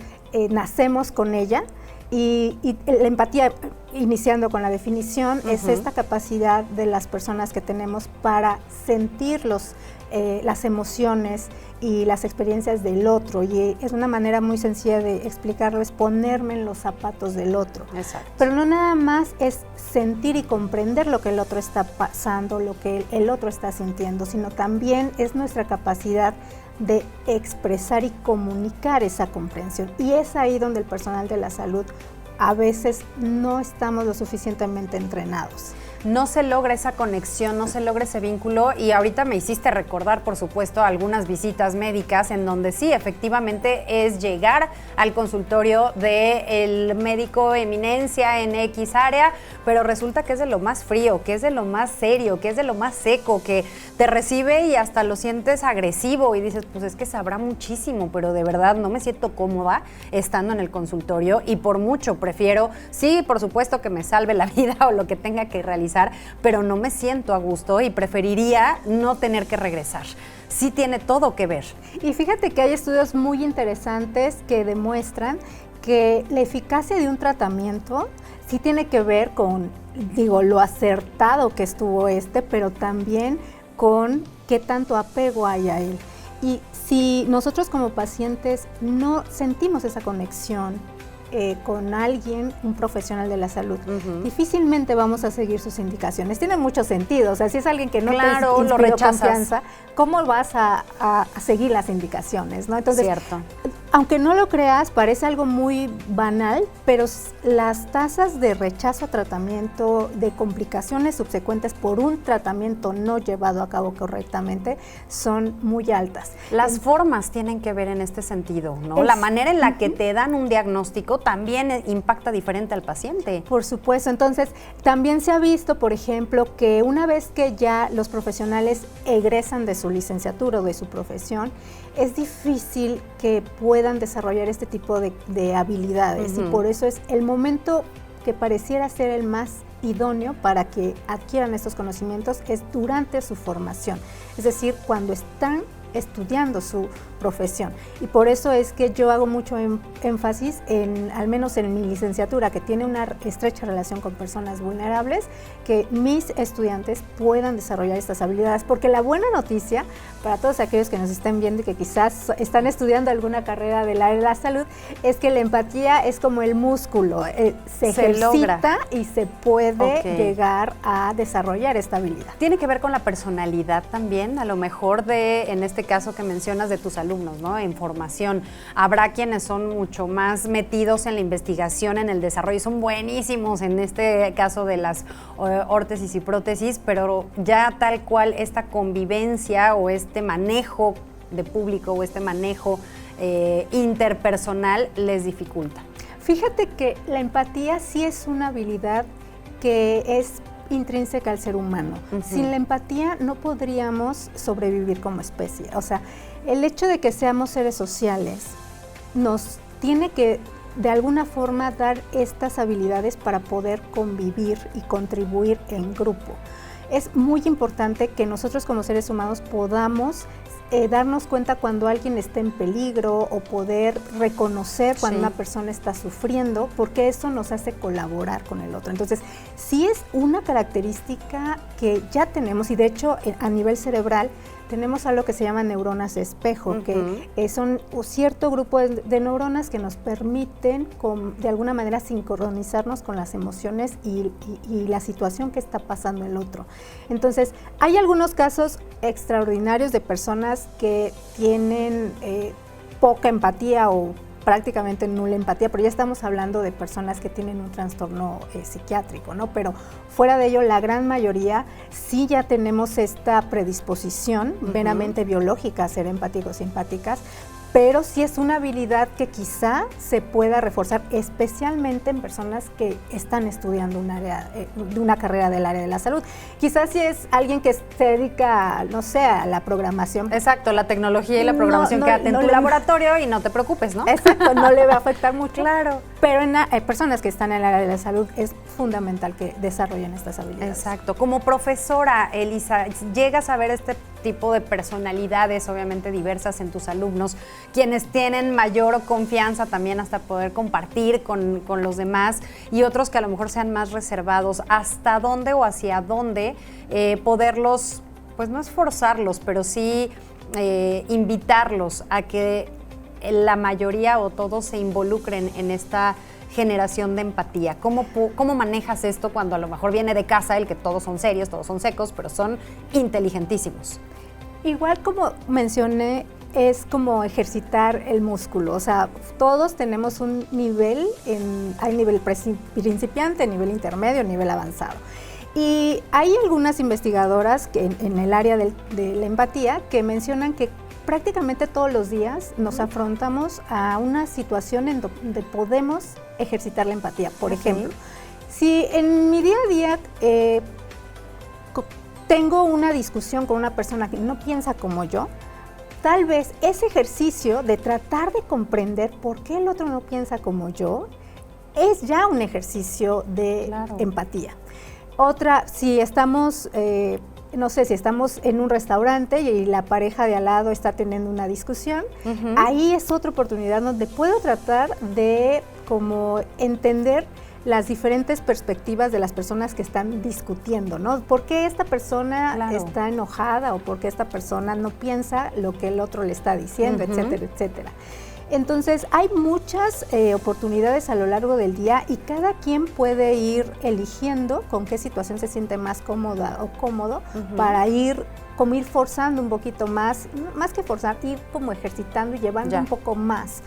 nacemos con ella, y la empatía, iniciando con la definición, es esta capacidad de las personas que tenemos para sentir las emociones y las experiencias del otro, y es una manera muy sencilla de explicarlo, es ponerme en los zapatos del otro. Exacto. Pero no nada más es sentir y comprender lo que el otro está pasando, lo que el otro está sintiendo, sino también es nuestra capacidad de expresar y comunicar esa comprensión. Y es ahí donde el personal de la salud a veces no estamos lo suficientemente entrenados. No se logra esa conexión, no se logra ese vínculo, y ahorita me hiciste recordar, por supuesto, algunas visitas médicas en donde sí, efectivamente, es llegar al consultorio del médico eminencia en X área, pero resulta que es de lo más frío, que es de lo más serio, que es de lo más seco, que te recibe y hasta lo sientes agresivo y dices, pues es que sabrá muchísimo, pero de verdad no me siento cómoda estando en el consultorio, y por mucho prefiero, sí, por supuesto, que me salve la vida o lo que tenga que realizar, pero no me siento a gusto y preferiría no tener que regresar. Sí tiene todo que ver. Y fíjate que hay estudios muy interesantes que demuestran que la eficacia de un tratamiento sí tiene que ver con, lo acertado que estuvo pero también con qué tanto apego hay a él. Y si nosotros como pacientes no sentimos esa conexión con alguien, un profesional de la salud, difícilmente vamos a seguir sus indicaciones. Tiene mucho sentido, o sea, si es alguien que no te inspiró confianza, ¿cómo vas a seguir las indicaciones, ¿no? Entonces, cierto. Aunque no lo creas, parece algo muy banal, pero las tasas de rechazo a tratamiento, de complicaciones subsecuentes por un tratamiento no llevado a cabo correctamente, son muy altas. Las formas tienen que ver en este sentido, ¿no? La manera en la que te dan un diagnóstico también impacta diferente al paciente. Por supuesto. Entonces, también se ha visto, por ejemplo, que una vez que ya los profesionales egresan de su licenciatura o de su profesión, es difícil que puedan desarrollar este tipo de habilidades, y por eso es el momento que pareciera ser el más idóneo para que adquieran estos conocimientos, es durante su formación, es decir, cuando están estudiando su profesión. Y por eso es que yo hago mucho énfasis al menos en mi licenciatura, que tiene una estrecha relación con personas vulnerables, que mis estudiantes puedan desarrollar estas habilidades, porque la buena noticia para todos aquellos que nos estén viendo y que quizás están estudiando alguna carrera del área de la salud, es que la empatía es como el músculo, se ejercita logra. Y se puede llegar a desarrollar esta habilidad. Tiene que ver con la personalidad también, a lo mejor en este caso que mencionas de tus alumnos, ¿no? En formación. Habrá quienes son mucho más metidos en la investigación, en el desarrollo, son buenísimos en este caso de las órtesis y prótesis, pero ya tal cual esta convivencia o este manejo de público o este manejo interpersonal les dificulta. Fíjate que la empatía sí es una habilidad que es intrínseca al ser humano. Sin la empatía no podríamos sobrevivir como especie. O sea, el hecho de que seamos seres sociales nos tiene que de alguna forma dar estas habilidades para poder convivir y contribuir en grupo. Es muy importante que nosotros como seres humanos podamos darnos cuenta cuando alguien está en peligro o poder reconocer cuando una persona está sufriendo, porque eso nos hace colaborar con el otro. Entonces, sí es una característica que ya tenemos, y de hecho a nivel cerebral tenemos algo que se llama neuronas de espejo, que son un cierto grupo de neuronas que nos permiten de alguna manera sincronizarnos con las emociones y la situación que está pasando el otro. Entonces, hay algunos casos extraordinarios de personas que tienen poca empatía o prácticamente nula empatía, pero ya estamos hablando de personas que tienen un trastorno psiquiátrico, ¿no? Pero fuera de ello, la gran mayoría sí ya tenemos esta predisposición meramente biológica a ser empáticos y empáticas, pero sí es una habilidad que quizá se pueda reforzar, especialmente en personas que están estudiando una carrera del área de la salud. Quizás si es alguien que se dedica, no sé, a la programación. Exacto, la tecnología y la programación quédate en tu laboratorio y no te preocupes, ¿no? Exacto, no le va a afectar mucho. Claro. Pero hay personas que están en el área de la salud, es fundamental que desarrollen estas habilidades. Exacto. Como profesora, Elisa, llegas a ver este tipo de personalidades, obviamente diversas en tus alumnos, quienes tienen mayor confianza también hasta poder compartir con los demás, y otros que a lo mejor sean más reservados. ¿Hasta dónde o hacia dónde poderlos, pues no es forzarlos, pero sí invitarlos a que la mayoría o todos se involucren en esta generación de empatía? ¿Cómo manejas esto cuando a lo mejor viene de casa el que todos son serios, todos son secos, pero son inteligentísimos? Igual como mencioné, es como ejercitar el músculo, o sea, todos tenemos un nivel, hay nivel principiante, nivel intermedio, nivel avanzado. Y hay algunas investigadoras que en el área de la empatía que mencionan que prácticamente todos los días nos afrontamos a una situación en donde podemos ejercitar la empatía. Por ejemplo, si en mi día a día tengo una discusión con una persona que no piensa como yo, tal vez ese ejercicio de tratar de comprender por qué el otro no piensa como yo es ya un ejercicio de empatía. Otra, si estamos, no sé, si estamos en un restaurante y la pareja de al lado está teniendo una discusión, ahí es otra oportunidad donde puedo tratar de como entender las diferentes perspectivas de las personas que están discutiendo, ¿no? ¿Por qué esta persona está enojada o por qué esta persona no piensa lo que el otro le está diciendo, etcétera, etcétera? Entonces, hay muchas oportunidades a lo largo del día y cada quien puede ir eligiendo con qué situación se siente más cómoda o cómodo para ir forzando un poquito más que forzar, ir como ejercitando y llevando un poco más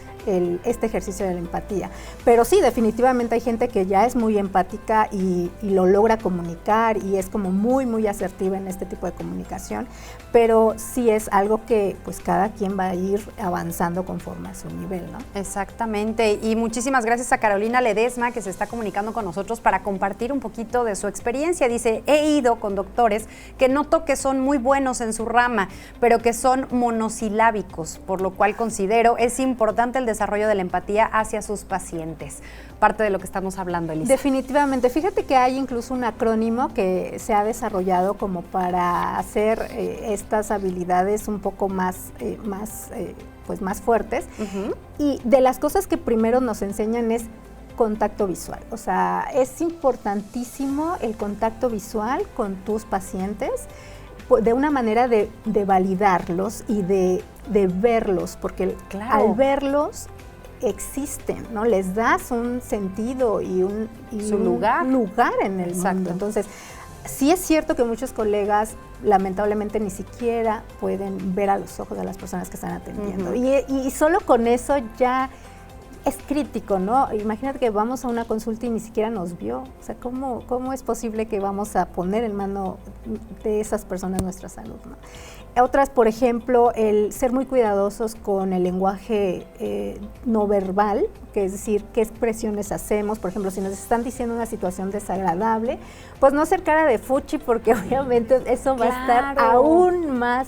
este ejercicio de la empatía. Pero sí, definitivamente hay gente que ya es muy empática y lo logra comunicar y es como muy, muy asertiva en este tipo de comunicación, pero sí es algo que pues cada quien va a ir avanzando conforme a su nivel, ¿no? Exactamente, y muchísimas gracias a Carolina Ledesma, que se está comunicando con nosotros para compartir un poquito de su experiencia. Dice, he ido con doctores que noto que son muy buenos en su rama, pero que son monosilábicos, por lo cual considero es importante el desarrollo de la empatía hacia sus pacientes. Parte de lo que estamos hablando, Elisa. Definitivamente. Fíjate que hay incluso un acrónimo que se ha desarrollado como para hacer estas habilidades un poco más fuertes. Y de las cosas que primero nos enseñan es contacto visual. O sea, es importantísimo el contacto visual con tus pacientes de una manera de validarlos y de verlos, porque al verlos existen, ¿no? Les das un sentido y un lugar en el mundo. Entonces, sí es cierto que muchos colegas lamentablemente ni siquiera pueden ver a los ojos de las personas que están atendiendo. Y solo con eso ya es crítico, ¿no? Imagínate que vamos a una consulta y ni siquiera nos vio. O sea, ¿cómo es posible que vamos a poner en mano de esas personas nuestra salud, ¿no? Otras, por ejemplo, el ser muy cuidadosos con el lenguaje no verbal, que es decir, qué expresiones hacemos. Por ejemplo, si nos están diciendo una situación desagradable, pues no hacer cara de fuchi, porque obviamente eso va a estar aún más,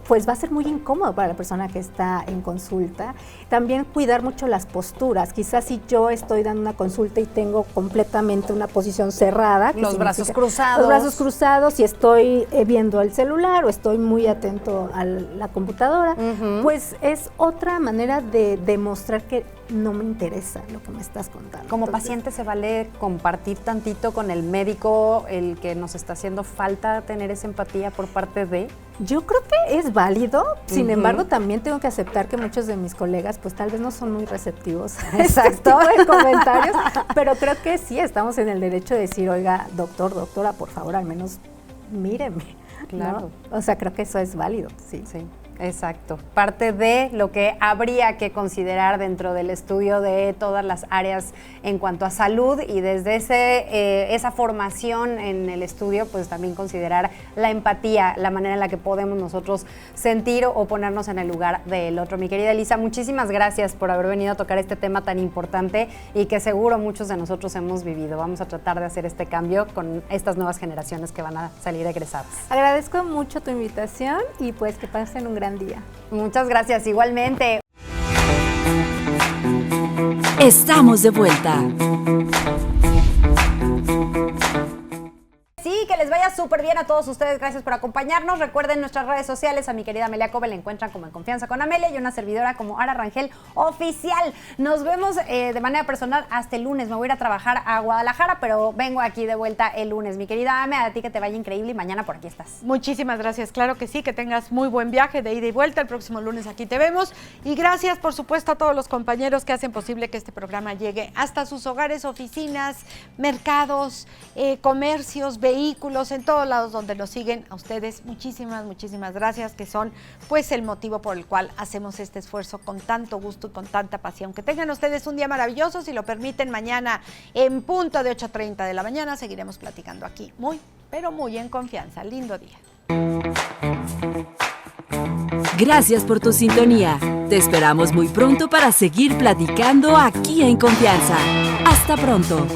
pues va a ser muy incómodo para la persona que está en consulta. También cuidar mucho las posturas. Quizás si yo estoy dando una consulta y tengo completamente una posición cerrada. Los brazos cruzados. Los brazos cruzados, y estoy viendo el celular o estoy muy atento a la computadora, pues es otra manera de demostrar que no me interesa lo que me estás contando. Como paciente se vale compartir tantito con el médico el que nos está haciendo falta tener esa empatía por parte de... Yo creo que es válido, sin embargo también tengo que aceptar que muchos de mis colegas pues tal vez no son muy receptivos a este tipo de comentarios, pero creo que sí estamos en el derecho de decir, oiga, doctor, doctora, por favor, al menos míreme. Claro. ¿No? O sea, creo que eso es válido, sí. Sí. Exacto. Parte de lo que habría que considerar dentro del estudio de todas las áreas en cuanto a salud y desde esa formación en el estudio, pues también considerar la empatía, la manera en la que podemos nosotros sentir o ponernos en el lugar del otro. Mi querida Elisa, muchísimas gracias por haber venido a tocar este tema tan importante y que seguro muchos de nosotros hemos vivido. Vamos a tratar de hacer este cambio con estas nuevas generaciones que van a salir egresadas. Agradezco mucho tu invitación y pues que pasen un gran día. Muchas gracias, igualmente. Estamos de vuelta. Sí, que les vaya súper bien a todos ustedes. Gracias por acompañarnos. Recuerden nuestras redes sociales. A mi querida Amelia Cove la encuentran como En Confianza con Amelia y una servidora como Ara Rangel Oficial. Nos vemos de manera personal hasta el lunes. Me voy a ir a trabajar a Guadalajara, pero vengo aquí de vuelta el lunes. Mi querida Ame, a ti que te vaya increíble y mañana por aquí estás. Muchísimas gracias. Claro que sí, que tengas muy buen viaje de ida y vuelta. El próximo lunes aquí te vemos. Y gracias, por supuesto, a todos los compañeros que hacen posible que este programa llegue hasta sus hogares, oficinas, mercados, comercios, vehículos, en todos lados donde nos siguen. A ustedes muchísimas gracias, que son pues el motivo por el cual hacemos este esfuerzo con tanto gusto y con tanta pasión. Que tengan ustedes un día maravilloso. Si lo permiten, mañana en punto de 8:30 de la mañana seguiremos platicando aquí muy, pero muy en confianza. Lindo día. Gracias por tu sintonía. Te esperamos muy pronto para seguir platicando aquí en Confianza. Hasta pronto.